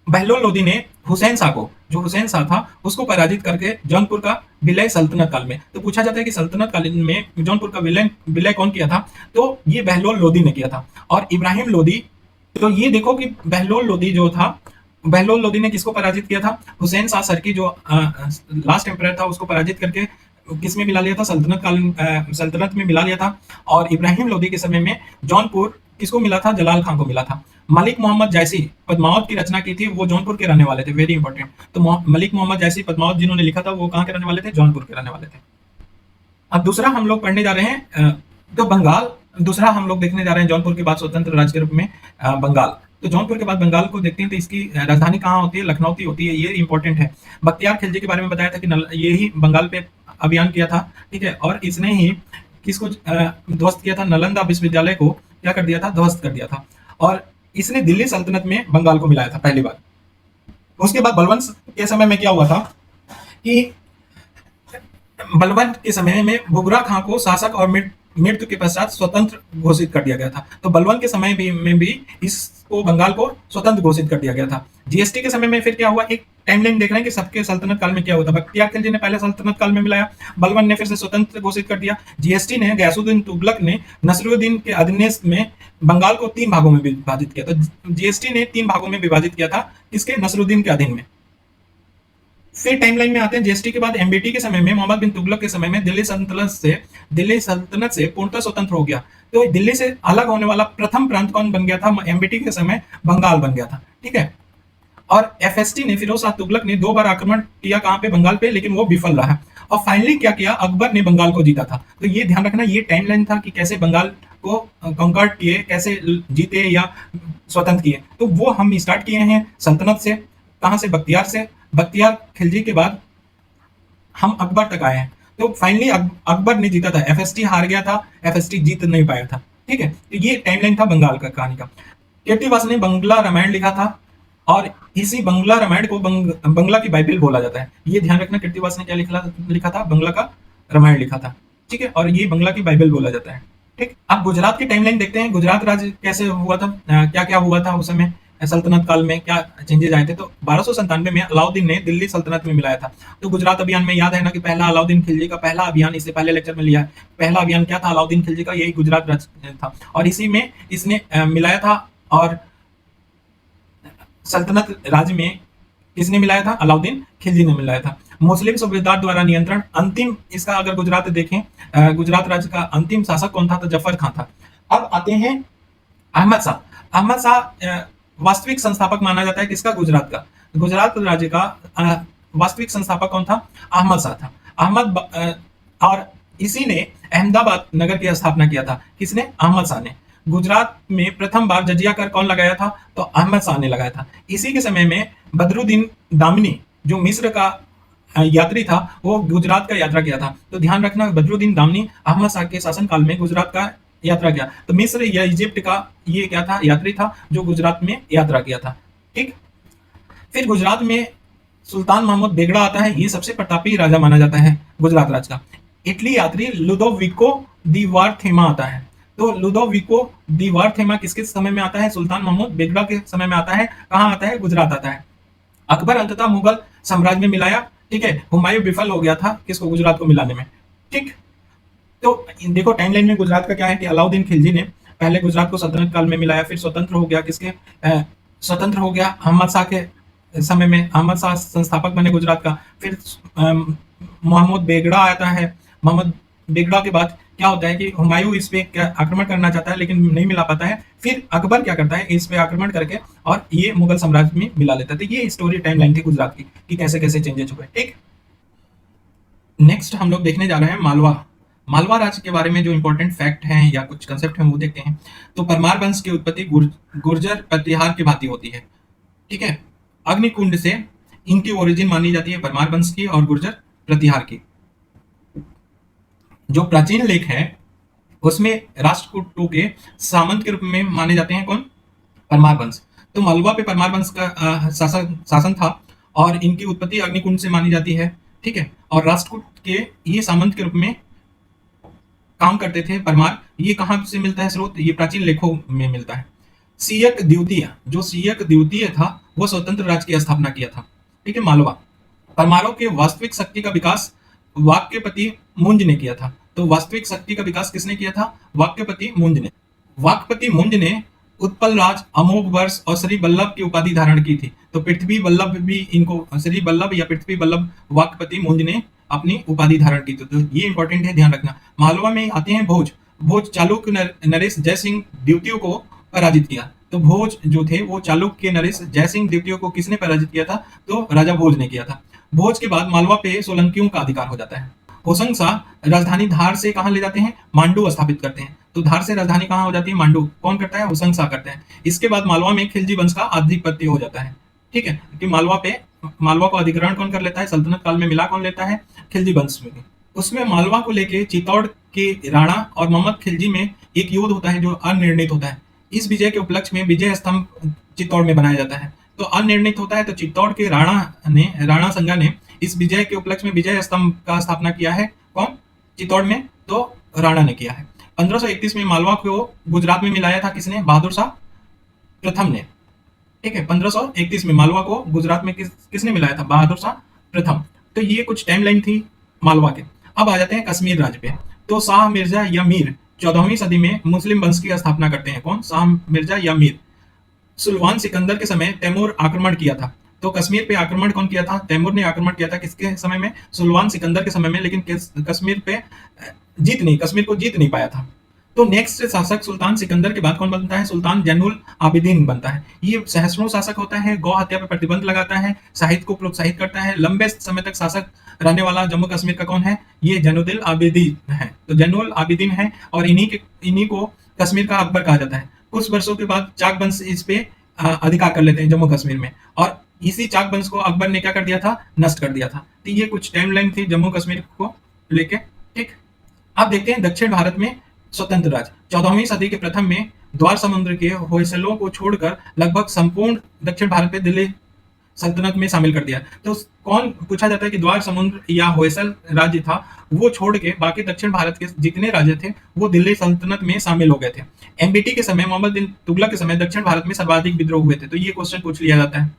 बहलोल लोदी ने हुसैन शाह को, जो हुसैन शाह था, उसको पराजित करके जौनपुर का विलय सल्तनत काल में। तो पूछा जाता है कि सल्तनत काल में जौनपुर का विलय कौन किया था? तो ये बहलोल लोदी ने किया था। और इब्राहिम लोदी, तो ये देखो कि बहलोल लोदी जो था, बहलोल लोदी ने किसको पराजित किया था? हुसैन शाह सरकी जो लास्ट एम्परर था, उसको पराजित करके किसमें मिला लिया था? सल्तनत में मिला लिया था। और इब्राहिम लोदी के समय में जौनपुर किसको मिला था? जलाल खान को मिला था। मलिक मोहम्मद जैसी पद्मावत की रचना की थी, वो जौनपुर के रहने वाले थे। Very important. तो मलिक मोहम्मद जैसी पद्मावत जिन्होंने लिखा था, वो कहाँ के रहने वाले थे? जौनपुर के रहने वाले थे। अब दूसरा हम लोग पढ़ने जा रहे हैं तो बंगाल। दूसरा हम लोग देखने जा रहे हैं जौनपुर के बाद स्वतंत्र राज्य के रूप में बंगाल। तो जौनपुर के बाद बंगाल को देखते हैं तो इसकी राजधानी कहाँ होती है? लखनऊ होती है। ये इंपॉर्टेंट है। बख्तियार खिलजी के बारे में बताया था कि ये ही बंगाल पे अभियान किया था। ठीक है, और इसने ही किसको ध्वस्त किया था? नालंदा विश्वविद्यालय को क्या कर दिया था? ध्वस्त कर दिया था। और इसने दिल्ली सल्तनत में बंगाल को मिलाया था पहली बार। उसके बाद बलवंत के समय में क्या हुआ था कि बलवंत के समय में बुगरा खां को शासक और मृत्यु के पश्चात स्वतंत्र घोषित कर दिया गया था। तो बलवंत के समय में भी इसको बंगाल को स्वतंत्र घोषित कर दिया गया था। जीएसटी के समय में फिर क्या हुआ? एक टाइमलाइन देख रहे हैं कि सबके सल्तनत काल में क्या हुआ था। बख्तियार खिलजी ने पहले सल्तनत काल में मिलाया, बलवंत ने फिर से स्वतंत्र घोषित कर दिया। जीएसटी ने, गयासुद्दीन तुगलक ने नसरुद्दीन के अधिनियम में बंगाल को 3 भागों में विभाजित किया। तो जीएसटी ने 3 भागों में विभाजित किया था, किसके? नसरुद्दीन के अधीन में। फिर टाइमलाइन में आते हैं जीएसटी के बाद एमबीटी के समय में, मोहम्मद बिन तुगलक के समय में दिल्ली सल्तनत से पूर्णतः स्वतंत्र हो गया। तो दिल्ली से अलग होने वाला प्रथम प्रांत कौन बन गया था? एमबीटी के समय बंगाल बन गया था। ठीक है, और एफएसटी ने, फिरोज शाह तुगलक ने 2 बार आक्रमण किया कहां पे? बंगाल पे, लेकिन वो विफल रहा। और फाइनली क्या किया? अकबर ने बंगाल को जीता था। तो ये ध्यान रखना, ये टाइमलाइन था कि कैसे बंगाल को कॉन्कर्ड किए, कैसे जीते या स्वतंत्र किए। तो वो हम स्टार्ट किए हैं सल्तनत से। कहां से? बख्तियार से। बख्तियार खिलजी के बाद हम अकबर तक आए हैं। तो फाइनली अकबर ने जीता था, एफएसटी हार गया था, एफएसटी जीत नहीं पाया था। ठीक है, तो ये टाइमलाइन था बंगाल का कहानी का। कीर्तिवास ने बंगला रामायण लिखा था, और इसी बंगला रामायण को बंगला की बाइबल बोला जाता है। ये ध्यान रखना, कीर्तिवास ने क्या लिखा था? बंगला का रामायण लिखा था। ठीक है, और ये बंगला की बाइबल बोला जाता है। ठीक, अब गुजरात की टाइमलाइन देखते हैं। गुजरात राज्य कैसे हुआ था, क्या क्या हुआ था उस समय। सल्तनत काल में क्या चेंजेस आए थे। तो 1297 में अलाउद्दीन ने दिल्ली सल्तनत में मिलाया था। तो गुजरात अभियान में याद है ना कि पहला अलाउद्दीन खिलजी का पहला अभियान, इससे पहले लेक्चर में लिया है, पहला अभियान क्या था अलाउद्दीन खिलजी का, यही गुजरात राज्य था। और इसी में इसने मिलाया था। और सल्तनत राज्य में किसने मिलाया था? अलाउद्दीन खिलजी ने मिलाया था। मुस्लिम सूबेदार द्वारा नियंत्रण, अंतिम इसका अगर गुजरात देखें, गुजरात राज्य का अंतिम शासक कौन था? तो जफर खान था। अब आते हैं अहमद शाह। अहमद शाह वास्तविक संस्थापक माना जाता है किसका? गुजरात का। गुजरात राज्य का वास्तविक संस्थापक कौन था? अहमद शाह था। और इसी ने अहमदाबाद नगर की स्थापना किया था। किसने? अहमद शाह ने। गुजरात में प्रथम बार जजिया कर कौन लगाया था? तो अहमद शाह ने लगाया था। इसी के समय में बदरुद्दीन दामनी जो मिस्र का यात्री था, वो गुजरात का यात्रा किया था। तो ध्यान रखना, बदरुद्दीन दामनी अहमद शाह के शासनकाल में गुजरात का यात्रा किया। तो मिस्र या इजिप्ट का ये क्या था? यात्री था जो गुजरात में यात्रा किया था। ठीक। फिर गुजरात में सुल्तान महमूद बेगड़ा आता है। ये सबसे प्रतापी राजा माना जाता है गुजरात राज्य का। इटली यात्री लुडोविको दी वार्थेमा आता है। तो लुडोविको दी वार्थेमा किसके समय में आता है? सुल्तान महमूद बेगड़ा के समय में आता है। कहां आता है? गुजरात आता है। अकबर अंततः मुगल साम्राज्य में मिलाया। ठीक है। हुमायूं विफल हो गया था किसको? गुजरात को मिलाने में। ठीक। तो देखो टाइमलाइन में गुजरात का क्या है कि अलाउद्दीन खिलजी ने पहले गुजरात को सल्तनत काल में मिलाया, फिर स्वतंत्र हो गया किसके? स्वतंत्र हो गया अहमद शाह के समय में। अहमद शाह संस्थापक बने गुजरात का। फिर महमूद बेगड़ा आता है। महमूद बेगड़ा के बाद क्या होता है कि हुमायूं इस पे आक्रमण करना चाहता है लेकिन नहीं मिला पाता है। फिर अकबर क्या करता है? इस पे आक्रमण करके और ये मुगल साम्राज्य में मिला लेता है। तो ये स्टोरी टाइमलाइन थी गुजरात की कि कैसे कैसे चेंजेस हुए। ठीक। नेक्स्ट हम लोग देखने जा रहे हैं मालवा। मालवा राज्य के बारे में जो इंपॉर्टेंट फैक्ट हैं या कुछ कंसेप्ट हैं वो देखते हैं। तो परमार वंश की उत्पत्ति गुर्जर प्रतिहार की भांति होती है। ठीक है। अग्निकुंड से इनकी ओरिजिन मानी जाती है परमार वंश की और गुर्जर प्रतिहार की। जो प्राचीन लेख है उसमें राष्ट्रकूटों के सामंत के रूप में माने जाते हैं कौन? परमार वंश। तो मालवा पे परमार वंश का शासन था और इनकी उत्पत्ति अग्निकुंड से मानी जाती है। ठीक है। और राष्ट्रकूट के ये सामंत के रूप में काम करते थे परमार। ये कहां से मिलता है स्रोत? ये प्राचीन लेखों में मिलता है। सीयक द्वितीय, जो सीयक द्वितीय था वो स्वतंत्र राज्य की स्थापना किया था। ठीक है। मालवा परमारों के वास्तविक शक्ति का विकास वाक्यपति मुंज ने किया था। तो वास्तविक शक्ति का विकास किसने किया था? वाक्यपति मुंज ने। वाक्यपति मुंज ने उत्पल राज, अमोघ वर्ष और श्री वल्लभ की उपाधि धारण की थी। तो पृथ्वी वल्लभ भी इनको, श्री वल्लभ या पृथ्वी वल्लभ वाक्यपति मुंज ने अपनी उपाधि धारण की थी। तो ये इंपॉर्टेंट है, ध्यान रखना। मालवा में आते हैं भोज। भोज चालुक्य नरेश जयसिंह द्वितीय को पराजित किया। तो भोज जो थे वो चालुक्य नरेश जयसिंह द्वितीय को किसने पराजित किया था? तो राजा भोज ने किया था। भोज के बाद मालवा पे सोलंकियों का अधिकार हो जाता है। होशंग शाह राजधानी धार से कहां ले जाते हैं? मांडू स्थापित करते हैं। तो धार से राजधानी कहां हो जाती है? मांडू। कौन करता है? होशंग शाह करते हैं। इसके बाद मालवा में खिलजी वंश का आधिपत्य हो जाता है। ठीक है। कि मालवा को अधिग्रहण कौन कर लेता है? सल्तनत काल में मिला कौन लेता है? खिलजी वंश में। उसमें मालवा को लेके चित्तौड़ के राणा और मोहम्मद खिलजी में एक युद्ध होता है जो अनिर्णित होता है। इस विजय के उपलक्ष्य में विजय स्तंभ चित्तौड़ में बनाया जाता है। तो अनिर्णित होता है तो चित्तौड़ के राणा संगा ने इस विजय के उपलक्ष्य में विजय स्तंभ का स्थापना किया है। कौन? चित्तौड़ में। तो राणा ने किया है। 1531 में मालवा को गुजरात में मिलाया था किसने? बहादुर शाह प्रथम ने। ठीक है। 1531 में मालवा को गुजरात में किसने मिलाया था? बहादुर शाह प्रथम। तो ये कुछ टाइमलाइन थी मालवा के। अब आ जाते हैं कश्मीर राज्य पे। तो शाह मिर्जा या मीर 14वीं सदी में मुस्लिम वंश की स्थापना करते हैं। कौन? शाह मिर्जा या मीर। सुल्तान सिकंदर के समय तैमूर आक्रमण किया था। तो कश्मीर पे आक्रमण कौन किया था? तैमूर ने आक्रमण किया था। किसके समय में? सुल्तान सिकंदर के समय में। लेकिन कश्मीर को जीत नहीं पाया था। तो नेक्स्ट शासक सुल्तान सिकंदर के बाद कौन बनता है? सुल्तान जैनुल आबिदीन बनता है। ये सहस्त्रों शासक होता है। गौ हत्या पर प्रतिबंध लगाता है, साहित्य को प्रोत्साहित करता है। लंबे समय तक शासक रहने वाला जम्मू कश्मीर का कौन है? ये जैनुल आबिदीन है। तो जैनुल आबिदीन है और इन्हीं को कश्मीर का अकबर कहा जाता है। कुछ वर्षों के बाद चाक वंश इस पे अधिकार कर लेते हैं जम्मू कश्मीर में, और इसी चाक वंश को अकबर ने क्या कर दिया था? नष्ट कर दिया था। तो ये कुछ टाइमलाइन थी जम्मू कश्मीर को लेके। ठीक। अब देखते हैं दक्षिण भारत में स्वतंत्र राज्य। 14वीं सदी के प्रथम में द्वार समुद्र के होयसलों को छोड़कर लगभग संपूर्ण दक्षिण भारत पे दिल्ली सल्तनत में शामिल कर दिया। तो कौन पूछा जाता है कि द्वार समुद्र या होयसल राज्य था, वो छोड़ के बाकी दक्षिण भारत के जितने राज्य थे वो दिल्ली सल्तनत में शामिल हो गए थे। एमबीटी के समय, मोहम्मद बिन तुगलक के समय दक्षिण भारत में सर्वाधिक विद्रोह हुए थे। तो ये क्वेश्चन पूछ लिया जाता है।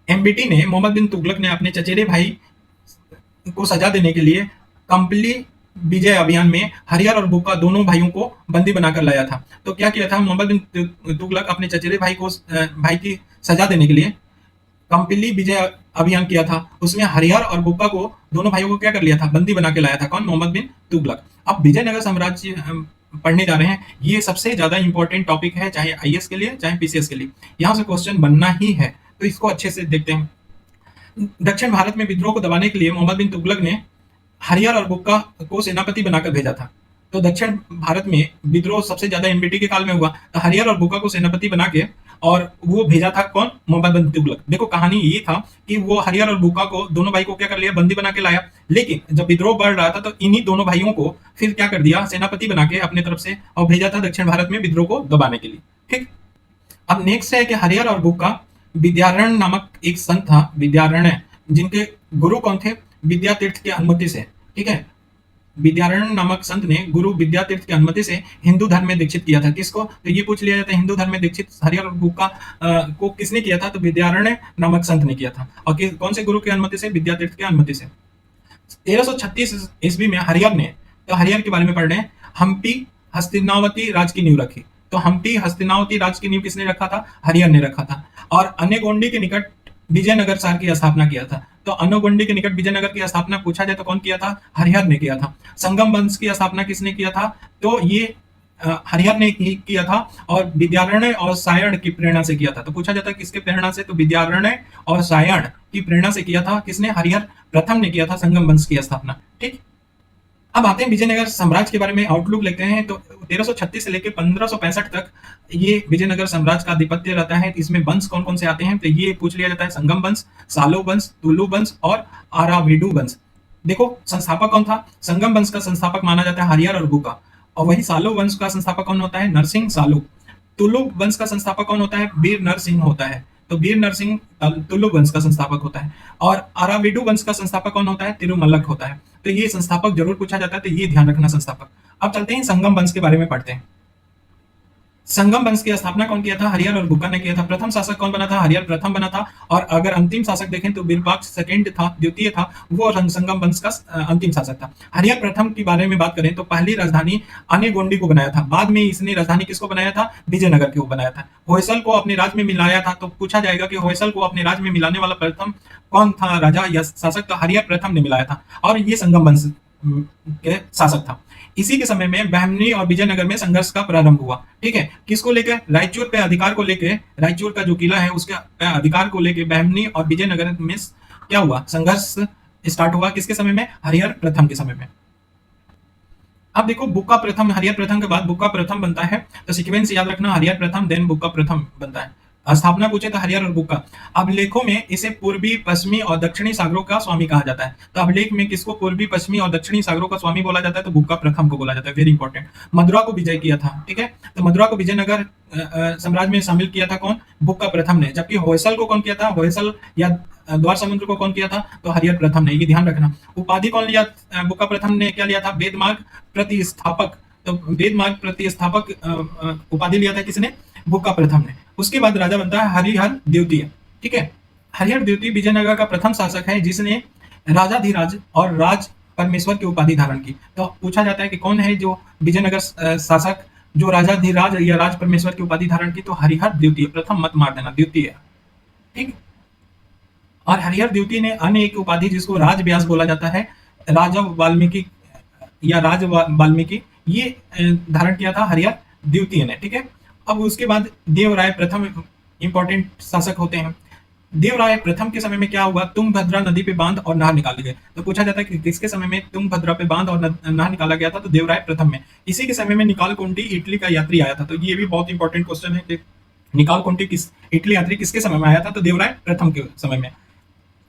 एमबीटी ने, मोहम्मद बिन तुगलक ने अपने चचेरे भाई को सजा देने के लिए कंपली विजय अभियान में हरियर और बुक्का दोनों भाइयों को बंदी बनाकर लाया था। तो क्या किया था मोहम्मद बिन तुगलक अपने चचेरे भाई की सजा देने के लिए कंपली विजय अभियान किया था। उसमें हरियर और बुक्का को, दोनों भाइयों को क्या कर लिया था, बंदी बना के लाया था। कौन? मोहम्मद बिन तुगलक। अब विजयनगर साम्राज्य पढ़ने जा रहे हैं। ये सबसे ज्यादा इंपॉर्टेंट टॉपिक है, चाहे आईएएस के लिए चाहे पीसीएस के लिए, यहाँ से क्वेश्चन बनना ही है। तो इसको अच्छे से देखते हैं। दक्षिण भारत में विद्रोह को दबाने के लिए मोहम्मद बिन तुगलक ने हरियर और बुक्का को सेनापति बनाकर भेजा था। तो दक्षिण भारत में विद्रोह सबसे ज्यादा एमबीटी के काल में हुआ। तो हरियर और बुक्का को सेनापति बना के और वो भेजा था कौन? मोहम्मद बिन तुगलक। देखो कहानी ये था कि वो हरियर और बुक्का को, दोनों भाई को क्या कर लिया, बंदी बना के लाया। लेकिन जब विद्रोह बढ़ रहा था तो इन्हीं दोनों भाइयों को फिर क्या कर दिया, सेनापति बना के अपने तरफ से, और भेजा था दक्षिण भारत में विद्रोह को दबाने के लिए। ठीक। अब नेक्स्ट है कि हरियर और बुक्का, विद्यारण्य नामक एक संत था, विद्यारण्य, जिनके गुरु कौन थे? विद्यातीर्थ की अनुमति से। ठीक है, विद्यारण्य नामक संत ने गुरु विद्यातीर्थ की अनुमति से हिंदू धर्म में दीक्षित किया था। किसको? तो ये पूछ लिया जाता है, हिंदू धर्म में दीक्षित हरियर और बुक्का को किसने किया था? तो विद्यारण्य नामक संत ने किया था। और कौन से गुरु की अनुमति से? विद्यातीर्थ की अनुमति से। 1336 ईस्वी में हरियर ने, तो हरियर के बारे में पढ़ रहे हैं, हम्पी हस्तिनावती राज की नींव रखी। तो हम्पी हस्तिनावती राज की नींव किसने रखा था? हरियर ने रखा था। और अनेगोंडी के निकट विजयनगर शहर की स्थापना किया था। तो अनोगोंडी के निकट विजयनगर की स्थापना पूछा जाए तो कौन किया था? हरिहर ने किया था। संगम वंश की स्थापना किसने किया था? तो ये हरिहर ने किया था, और विद्यारण्य और सायण की प्रेरणा से किया था। तो पूछा जाता है किसके प्रेरणा से? तो विद्यारण्य और सायण की प्रेरणा से किया था। किसने? हरिहर प्रथम ने किया था संगम वंश की स्थापना। ठीक। अब आते हैं विजयनगर साम्राज्य के बारे में आउटलुक लेते हैं। तो 1336 से लेकर 1565 तक ये विजयनगर साम्राज्य का आधिपत्य रहता है। इसमें वंश कौन कौन से आते हैं? तो ये पूछ लिया जाता है, संगम वंश, सालो वंश, तुलु वंश और आराविडु वंश। देखो संस्थापक कौन था? संगम वंश का संस्थापक माना जाता है हरियर और बुक्का। और वही सालो वंश का संस्थापक कौन होता है? नरसिंह सालो। तुलु वंश का संस्थापक कौन होता है? वीर नरसिंह होता है। तो वीर नरसिंह तुलु वंश का संस्थापक होता है। और अराविडु वंश का संस्थापक कौन होता है? तिरुमल्लक होता है। तो ये संस्थापक जरूर पूछा जाता है, तो ये ध्यान रखना संस्थापक। अब चलते हैं संगम वंश के बारे में पढ़ते हैं। संगम वंश की स्थापना कौन किया था? हरियर और बुक्का ने किया था। प्रथम शासक कौन बना था? हरियर प्रथम बना था। और अगर अंतिम शासक देखें तो विरूपाक्ष सेकंड था, द्वितीय था, वो संगम वंश का अंतिम शासक था। हरियर प्रथम के बारे में बात करें तो पहली राजधानी अनेगोंडी को बनाया था। बाद में इसने राजधानी किसको बनाया था? विजयनगर को बनाया था। होयसल को अपने राज्य में मिलाया था। तो पूछा जाएगा कि होयसल को अपने राज्य में मिलाने वाला प्रथम कौन था राजा या शासक? तो हरियर प्रथम ने मिलाया था, और ये संगम वंश के शासक था। इसी के समय में बहमनी और विजयनगर में संघर्ष का प्रारंभ हुआ। ठीक है, किसको लेकर? रायचूर पे अधिकार को लेकर, रायचूर का जो किला है उसके अधिकार को लेकर बहमनी और विजयनगर में क्या हुआ? संघर्ष स्टार्ट हुआ। किसके समय में? हरिहर प्रथम के समय में। अब देखो बुक्का प्रथम, हरिहर प्रथम के बाद बुक्का प्रथम बनता है। तो सीक्वेंस याद रखना, हरिहर प्रथम देन बुक्का प्रथम बनता है। स्थापना पूछे तो हरिहर और बुक्का। अभिलेखों में इसे पूर्वी, पश्चिमी और दक्षिणी सागरों का स्वामी कहा जाता है। तो अभिलेख में किसको पूर्वी, पश्चिमी और दक्षिणी सागरों का स्वामी बोला जाता है? तो बुक्का प्रथम को बोला जाता है। Very important. मदुरा को विजय किया था। ठीक है, तो मदुरा को विजयनगर साम्राज्य में शामिल किया था कौन? बुक्का प्रथम ने। जबकि होयसल को कौन किया था? होयसल या द्वार समुद्र को कौन किया था? तो हरिहर प्रथम ने। ये ध्यान रखना। उपाधि कौन लिया? बुक्का प्रथम ने क्या लिया था? वेदमार्ग प्रतिस्थापक। तो वेदमार्ग प्रतिस्थापक उपाधि लिया था किसने? बुक्का प्रथम ने। उसके बाद राजा बनता है हरिहर द्वितीय। ठीक है, हरिहर द्वितीय विजयनगर का प्रथम शासक है जिसने राजाधिराज और राज परमेश्वर की उपाधि धारण की। तो पूछा जाता है कि कौन है जो विजयनगर शासक जो राजाधिराज या राज परमेश्वर की उपाधि धारण की? तो हरिहर द्वितीय। प्रथम मत मार देना, द्वितीय। ठीक। और हरिहर द्वितीय ने अन्य एक उपाधि जिसको राज व्यास बोला जाता है, राजा वाल्मीकि या राज वाल्मीकि, ये धारण किया था हरिहर द्वितीय ने। ठीक है, अब उसके बाद देवराय प्रथम इंपॉर्टेंट शासक होते हैं। देवराय प्रथम के समय में क्या हुआ? तुंगभद्रा नदी पे बांध और नहर निकाले गए। तो पूछा जाता है कि किसके समय में तुंगभद्रा पे बांध और नहर निकाला गया था? तो देवराय प्रथम में। इसी के समय में निकाल कोंटी इटली का यात्री आया था। तो ये भी बहुत इंपॉर्टेंट क्वेश्चन है कि निकाल कोंटी किस इटली यात्री किसके समय में आया था? तो देवराय प्रथम के समय में।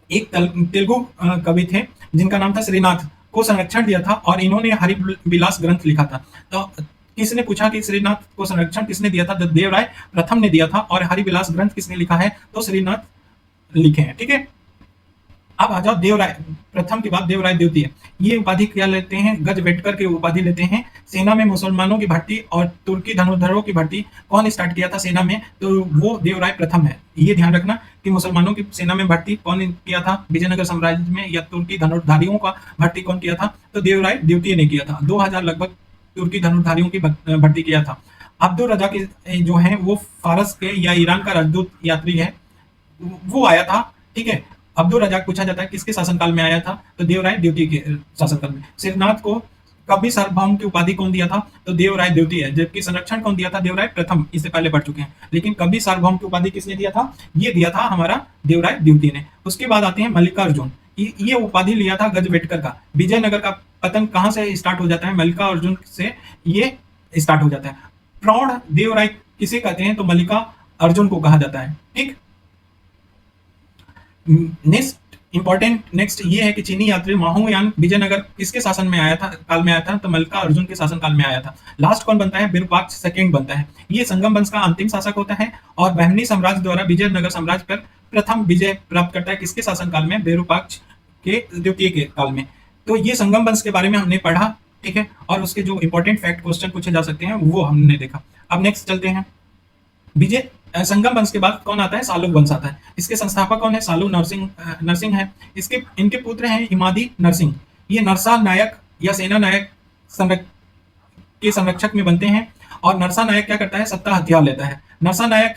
एक तेलुगु कवि थे जिनका नाम था श्रीनाथ, को संरक्षण दिया था, और इन्होंने हरिविलास ग्रंथ लिखा था। तो किसने पूछा कि श्रीनाथ को संरक्षण किसने दिया था? तो देवराय प्रथम ने दिया था। और हरिविलास ग्रंथ किसने लिखा है? तो श्रीनाथ लिखे हैं। ठीक है, अब आ जाओ देवराय प्रथम के बाद देवराय द्वितीय। ये उपाधि क्या लेते हैं? गजवेटकर की उपाधि लेते हैं। सेना में मुसलमानों की भर्ती और तुर्की धनुर्धरों की भर्ती कौन स्टार्ट किया था सेना में? तो वो देवराय प्रथम है। ये ध्यान रखना कि मुसलमानों की सेना में भर्ती कौन किया था विजयनगर साम्राज्य में, या तुर्की धनुर्धारियों का भर्ती कौन किया था? तो देवराय द्वितीय ने किया था। 2000 लगभग तुर्की धनुर्धारियों की भर्ती किया था। अब्दुल रजा के जो है वो फारस के या ईरान का राजदूत यात्री है, वो आया था। ठीक है, अब्दुल रजाक पूछा जाता है किसके शासनकाल में आया था? तो देवराय द्वितीय के शासनकाल में। सिरनाथ को कभी सार्वभौम की उपाधि कौन दिया था? तो देवराय द्वितीय है। जबकि संरक्षण कौन दिया था? देवराय प्रथम। इससे पहले पढ़ चुके हैं। लेकिन कभी सार्वभौम की उपाधि किसने दिया था? ये दिया था हमारा देवराय द्वितीय ने। उसके बाद आते हैं मल्लिकार्जुन। ये उपाधि लिया था गजवेटकर का। विजयनगर का पतन कहां से स्टार्ट हो जाता है? मल्लिकार्जुन से ये स्टार्ट हो जाता है। प्रौढ़ देवराय किसे कहते हैं? तो मल्लिका अर्जुन को कहा जाता है। ठीक, नेक्स्ट ये है कि चीनी यात्री माहुयान विजयनगर किसके शासन में आया था, काल में आया था? तो मल्लिका अर्जुन के शासन काल में आया था। लास्ट कौन बनता है? विरूपाक्ष सेकंड बनता है। ये संगम वंश का अंतिम शासक होता है और बहमनी साम्राज्य द्वारा विजयनगर साम्राज्य पर प्रथम विजय प्राप्त करता है। किसके शासन काल में? विरूपाक्ष के द्वितीय के काल में। तो ये संगम वंश के बारे में हमने पढ़ा। ठीक है, और उसके जो इंपॉर्टेंट फैक्ट क्वेश्चन पूछे जा सकते हैं वो हमने देखा। अब नेक्स्ट चलते हैं। विजय संगम वंश के बाद कौन आता है? सालुक वंश आता है। इसके संस्थापक कौन है? सालू नरसिंह है। इनके पुत्र हैं इमादी नरसिंह। ये नरसा नायक या सेना नायक के संरक्षक में बनते हैं। और नरसा नायक क्या करता है? सत्ता हथियार लेता है। नरसा नायक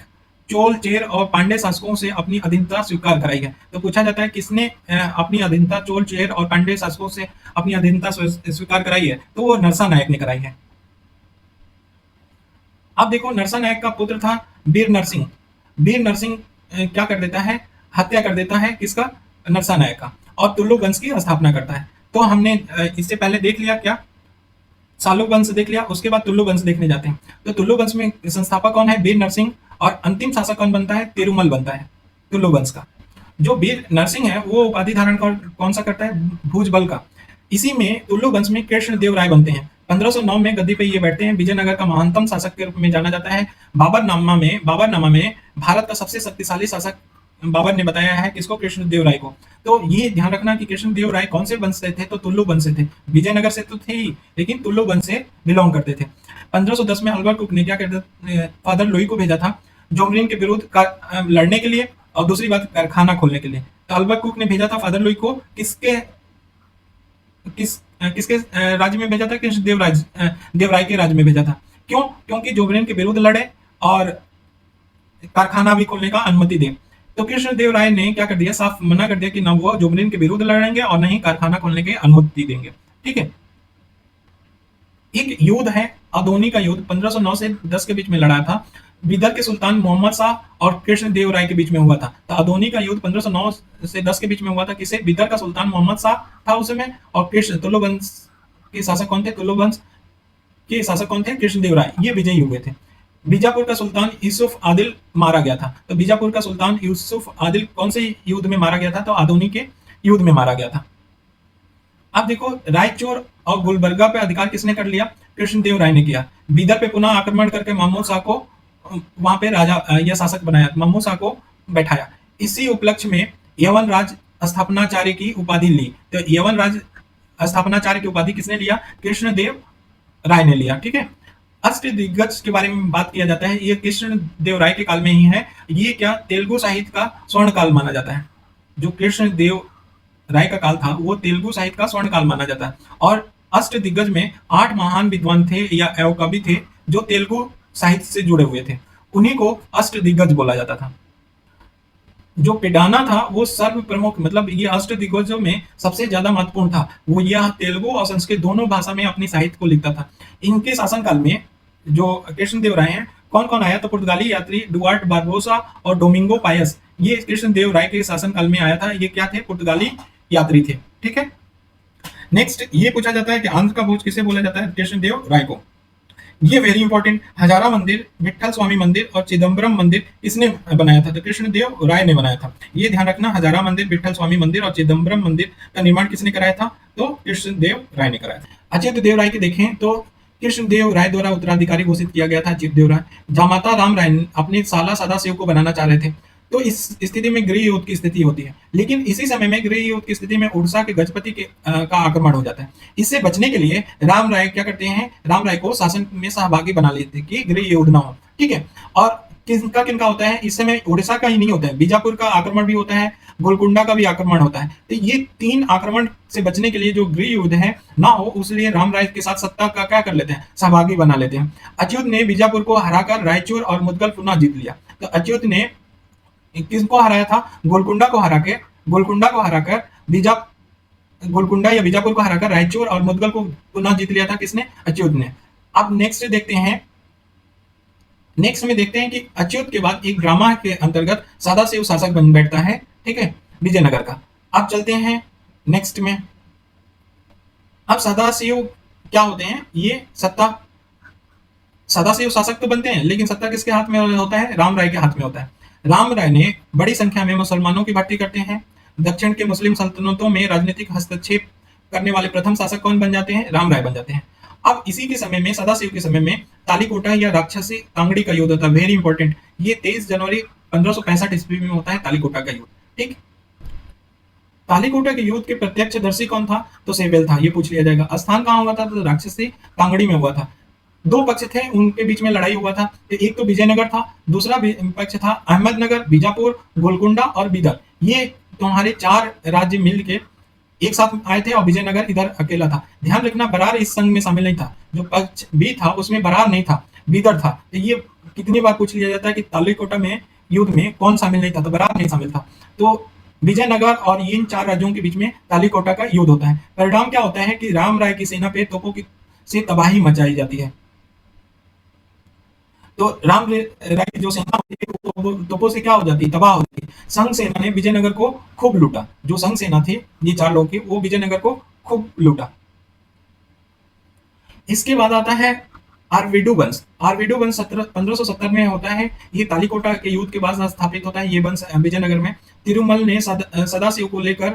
चोल, चेर और पांडे शासकों से अपनी अधीनता स्वीकार कराई है। तो पूछा जाता है किसने अपनी अधीनता चोल, चेर और पांडे शासकों से अपनी अधीनता स्वीकार कराई है? तो वो नरसा नायक ने कराई है। अब देखो, नरसा नायक का पुत्र था वीर नरसिंह। वीर नरसिंह क्या कर देता है? हत्या कर देता है किसका? नरसा नायक का। और तुल्लु वंश की स्थापना करता है। तो हमने इससे पहले देख लिया क्या? सालुक वंश देख लिया। उसके बाद तुल्लु वंश देखने जाते हैं। तो तुल्लु वंश में संस्थापक कौन है? वीर नरसिंह। और अंतिम शासक कौन बनता है? तिरुमल बनता है तुल्लु वंश का। जो वीर नरसिंह है वो उपाधि धारण कौन सा करता है? भुजबल का। इसी में तुल्लु वंश में कृष्ण देव राय बनते हैं। 1509 में गद्दी पे ये बैठते हैं। विजयनगर का महानतम शासक के रूप में जाना जाता है। बाबरनामा में भारत का सबसे शक्तिशाली शासक बाबर ने बताया है किसको? कृष्ण देव राय को। तो ये ध्यान रखना कि कृष्ण देव राय कौन से वंश से थे? तो तुल्लु वंश से थे। विजयनगर से तो थे ही, लेकिन तुल्लु वंश से बिलोंग करते थे। 1510 में अल्बर्ट कुक ने क्या करते, फादर लुई को भेजा था जोमरिन के विरुद्ध लड़ने के लिए, और दूसरी बात कारखाना खोलने के लिए। तो अल्बर्ट कुक ने भेजा था फादर लुई को किसके राज्य में भेजा था? कृष्ण देवराय के राज्य में भेजा था। क्यों? क्योंकि जोमरिन के विरुद्ध लड़े और कारखाना भी खोलने का अनुमति दे। तो कृष्ण देव राय ने क्या कर दिया? साफ मना कर दिया कि ना वो जोमरिन के विरुद्ध लड़ेंगे और न ही कारखाना खोलने की अनुमति देंगे। ठीक है, एक युद्ध है अदोनी का युद्ध, 1509 से 10 के बीच में लड़ा था। बिदर के सुल्तान मोहम्मद शाह और कृष्ण देव राय के बीच में हुआ था। तो अदोनी का युद्ध 1509 से 10 के बीच में हुआ था। किसे? बिदर का सुल्तान मोहम्मद शाह था उस समय। और कृष्ण तुल्लु वंश के शासक कौन थे? तुल्लु वंश के शासक कौन थे? कृष्ण देव राय। ये विजयी हुए थे। बीजापुर का सुल्तान यूसुफ आदिल मारा गया था। तो बीजापुर का सुल्तान यूसुफ आदिल कौन से युद्ध में मारा गया था? तो अदोनी के युद्ध में मारा गया था। अब देखो, रायचूर और गुलबर्गा पे अधिकार किसने कर लिया? कृष्ण देव राय ने किया। बीदर पे पुनः आक्रमण करके महमूद शाह को वहां पे राजा या शासक बनाया, महमूद शाह को बैठाया। इसी उपलक्ष्य में यवन राज स्थापनाचार्य की उपाधि ली। तो यवन राज स्थापनाचार्य की उपाधि किसने लिया? कृष्ण देव राय ने लिया। ठीक है, अष्ट दिग्गज के बारे में बात किया जाता है। ये कृष्ण देव राय के काल में ही है। ये क्या? तेलुगु साहित्य का स्वर्ण काल माना जाता है। जो कृष्ण देव राय का काल था वो तेलुगु साहित्य का स्वर्ण काल माना जाता है। और अष्ट दिग्गज में 8 महान विद्वान थे या कवि थे जो तेलुगु साहित्य से जुड़े हुए थे। उन्हीं को अष्ट दिग्गज बोला जाता था। जो पेडाना था वो सर्व प्रमुख, मतलब ये अष्ट दिग्गजों में सबसे ज्यादा महत्वपूर्ण था। वो यह तेलुगु और संस्कृत दोनों भाषा में अपनी साहित्य को लिखता था। इनके शासनकाल में जो कृष्ण देव राय हैं, कौन कौन आया? तो पुर्तगाली यात्री डुआर्ट बारबोसा और डोमिंगो पायस, ये कृष्ण देव राय के शासनकाल में आया था। ये क्या थे? पुर्तगाली यात्री थे। ठीक है, नेक्स्ट ये पूछा जाता है कि आंध्र का भोज किसे बोला जाता है? कृष्ण देव राय को। ये वेरी इंपॉर्टेंट। हजारा मंदिर, विट्ठल स्वामी मंदिर और चिदम्बरम मंदिर किसने बनाया था? तो कृष्ण देव राय ने बनाया था। ये ध्यान रखना, हजारा मंदिर, विट्ठल स्वामी मंदिर और चिदम्बरम मंदिर का निर्माण किसने कराया था? तो कृष्ण देव राय ने कराया था। अचित देव राय के देखें तो कृष्ण देव राय द्वारा उत्तराधिकारी घोषित किया गया था अचित देव राय। जामाता राम राय अपने साला सदाशिव को बनाना चाह रहे थे। तो इस स्थिति में गृह युद्ध की स्थिति होती है। लेकिन इसी समय में गृह युद्ध की स्थिति में उड़ीसा के गजपति का आक्रमण हो जाता है। इससे बचने के लिए राम राय क्या करते हैं, राम राय को शासन में सहभागी बना लेते हैं कि गृह युद्ध ना हो, ठीक है। और किनका किनका होता है इस समय, उड़ीसा का ही नहीं होता है, बीजापुर का आक्रमण भी होता है, गोलकुंडा का भी आक्रमण होता है। तो ये 3 आक्रमण से बचने के लिए जो गृह युद्ध है ना हो, उसलिए राम राय के साथ सत्ता का क्या कर लेते हैं, सहभागी बना लेते हैं। अच्युत ने बीजापुर को हराकर रायचूर और मुदगल पुनः जीत लिया। तो अच्युत ने किसको हराया था, गोलकुंडा को हराकर बीजा गोलकुंडा या बीजापुर को हराकर रायचूर और मुदगल को पुनः जीत लिया था, किसने, अच्युत ने। अब नेक्स्ट में देखते हैं कि अच्युत के बाद एक ड्रामा के अंतर्गत सदाशिव शासक बन बैठता है, ठीक है, विजयनगर का। अब चलते हैं नेक्स्ट में। अब सदाशिव क्या होते हैं, ये सदाशिव शासक तो बनते हैं, लेकिन सत्ता किसके हाथ में होता है, राम राय के हाथ में होता है। राम राय ने बड़ी संख्या में मुसलमानों की भर्ती करते हैं। दक्षिण के मुस्लिम सल्तनतों में राजनीतिक हस्तक्षेप करने वाले प्रथम शासक कौन बन जाते हैं, राम राय बन जाते हैं। अब इसी के समय में, सदाशिव के समय में तालीकोटा या राक्षसी कांगड़ी का युद्ध होता है, वेरी इंपॉर्टेंट। ये 23 जनवरी 1565 ईस्वी में होता है तालीकोटा का युद्ध, ठीक। तालीकोटा के युद्ध के प्रत्यक्षदर्शी कौन था, तो सेवेल था, ये पूछ लिया जाएगा। स्थान कहाँ हुआ था, तो राक्षसी कांगड़ी में हुआ था। 2 पक्ष थे, उनके बीच में लड़ाई हुआ था। एक तो विजयनगर था, दूसरा पक्ष था अहमदनगर, बीजापुर, गोलकुंडा और बीदर। ये तुम्हारे 4 राज्य मिलके एक साथ आए थे और विजयनगर इधर अकेला था। ध्यान रखना, बरार इस संघ में शामिल नहीं था। जो पक्ष बी था उसमें बरार नहीं था, बीदर था। तो ये कितनी बार पूछ लिया जाता है कि तालीकोटा में युद्ध में कौन शामिल नहीं था, तो बरार नहीं शामिल था। तो विजयनगर और इन 4 राज्यों के बीच में तालीकोटा का युद्ध होता है। परिणाम क्या होता है कि राम राय की सेना पे तोपों से तबाही मचाई जाती है। तो राम राय की जो सेना होती है वो तोपों से क्या हो जाती है, तबाह हो जाती है। संघ सेना ने विजयनगर को खूब लूटा। जो संघ सेना थी ये 4 लोगों की, वो विजयनगर को खूब लूटा। इसके बाद आता है आरवीडू वंश। आरवीडू वंश 1570 में होता है। ये तालीकोटा के युद्ध के बाद स्थापित होता है। ये वंश विजयनगर में तिरुमल ने सदाशिव को लेकर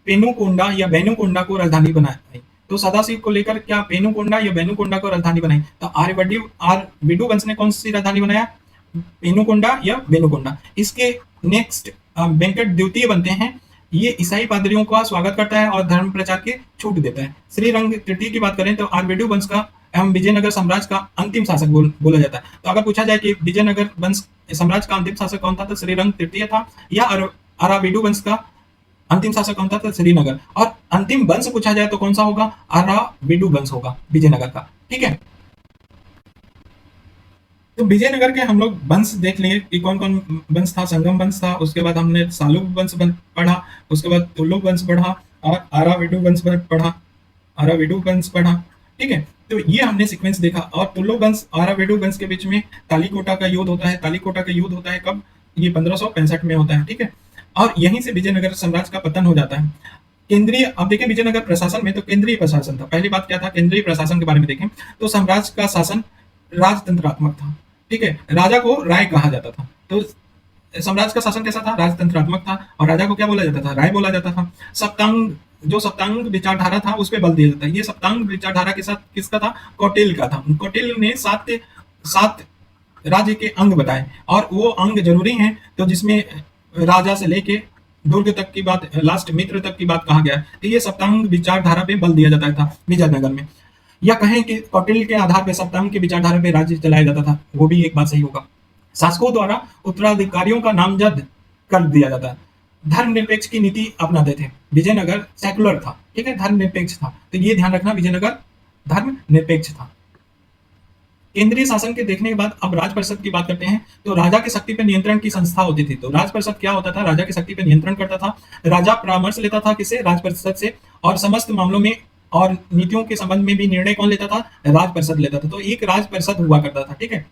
पेनुकोंडा या बेनुकोंडा को राजधानी बनाई। तो सदाशिव को लेकर क्या पेनुकोंडा या बेनुकोंडा को राजधानी बनाई, तो आरवीडू वंश ने कौन सी राजधानी बनाया, पेनुकोंडा या बेनुकोंडा। इसके नेक्स्ट वेंकट द्वितीय बनते हैं। ये ईसाई पादरियों का स्वागत करता है और धर्म प्रचार की छूट देता है। श्रीरंग तृतीय की बात करें तो आरवीडू वंश का एवं विजयनगर साम्राज्य का अंतिम शासक बोला जाता है। तो अगर पूछा जाए कि विजयनगर वंश साम्राज्य का अंतिम शासक कौन था, तो श्रीरंग तृतीय था। या आरावीडू वंश का अंतिम शासक कौन था, तो श्रीनगर। और अंतिम वंश पूछा जाए तो कौन सा होगा, आरावीडू वंश होगा विजयनगर का, ठीक है। तो विजयनगर के हम लोग वंश देख लिए कि कौन कौन वंश था। संगम वंश था, उसके बाद हमने सालुब वंश पढ़ा, उसके बाद तुलुक वंश पढ़ा और आरावीडू वंश पढ़ा, ठीक है। तो ये हमने सीक्वेंस देखा। और तुलुक वंश आरावीडू वंश के बीच में तालीकोटा का युद्ध होता है। तालीकोटा का युद्ध होता है कब, ये 1565 में होता है, ठीक है। और यहीं से विजयनगर साम्राज्य का पतन हो जाता है। केंद्रीय, अब देखें विजयनगर प्रशासन में, तो केंद्रीय प्रशासन था। पहली बात क्या था, केंद्रीय प्रशासन के बारे में देखें तो साम्राज्य का शासन राजतंत्रात्मक था, ठीक है। राजा को राय कहा जाता था। तो साम्राज्य का शासन कैसा था, राजतंत्रात्मक था। और राजा को क्या बोला जाता था, राय बोला जाता था। सप्तांग विचारधारा था, उस पर बल दिया जाता है। ये सप्तांग विचारधारा के साथ किसका था, कौटिल्य का था। कौटिल्य ने 7 राज्य के अंग बताए और वो अंग जरूरी हैं, तो जिसमें राजा से लेके दुर्ग तक की बात, लास्ट मित्र तक की बात कहा गया है। तो ये सप्तांग विचारधारा पे बल दिया जाता था विजयनगर में। या कहें कि कौटिल्य के आधार पर सप्तांग की विचारधारा पे राज्य चलाया जाता था, वो भी एक बात सही होगा। शासकों द्वारा उत्तराधिकारियों का नामजद कर दिया जाता है। धर्मनिरपेक्ष की नीति अपनाते थे। विजयनगर सेकुलर था, ठीक है, धर्मनिरपेक्ष था। तो ये ध्यान रखना, विजयनगर धर्मनिरपेक्ष था। केंद्रीय शासन के देखने के बाद अब राज परिषद की बात करते हैं। तो राजा की शक्ति पर नियंत्रण की संस्था होती थी। तो राज परिषद क्या होता था, राजा की शक्ति पर नियंत्रण करता था। राजा परामर्श लेता था किसे, राज परिषद से। और समस्त मामलों में और नीतियों के संबंध में भी निर्णय कौन लेता था, राज परिषद लेता था। तो एक राज परिषद हुआ करता था, ठीक है।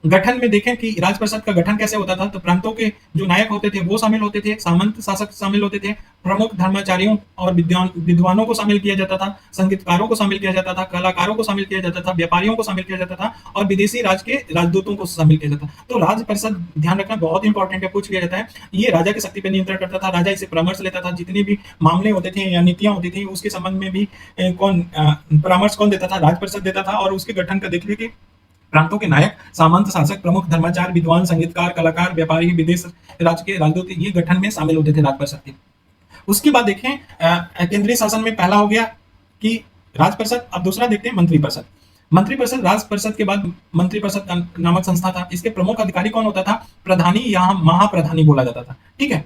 गठन में देखें कि राज परिषद का गठन कैसे होता था। तो प्रांतों के जो नायक होते थे वो शामिल होते थे, सामंत शासक शामिल होते थे, प्रमुख धर्माचार्यों और विद्वानों को शामिल किया जाता था, संगीतकारों को शामिल किया जाता था, कलाकारों को शामिल किया जाता था, व्यापारियों को शामिल किया जाता था और विदेशी राज के राजदूतों को शामिल किया जाता था। तो राज परिषद ध्यान रखना बहुत इंपॉर्टेंट है, पूछ लिया जाता है। ये राजा की शक्ति पर नियंत्रण करता था। राजा इसे परामर्श लेता था, जितने भी मामले होते थे या नीतियां होती थी उसके संबंध में भी परामर्श कौन देता था, राज परिषद देता था। और उसके गठन का देख लीजिए प्रांतों के नायक, सामंत, शासक, प्रमुख, धर्माचार्य, विद्वान, संगीतकार, कलाकार, व्यापारी, विदेश राज्य के राजदूत ये गठन में शामिल होते थे राज परिषद के। उसके बाद देखें केंद्रीय शासन में पहला हो गया कि राज परिषद। अब दूसरा देखते हैं मंत्रिपरिषद। मंत्रिपरिषद राज परिषद के बाद मंत्रिपरिषद नामक संस्था था। इसके प्रमुख अधिकारी कौन होता था? प्रधानी या महाप्रधानी बोला जाता था। ठीक है,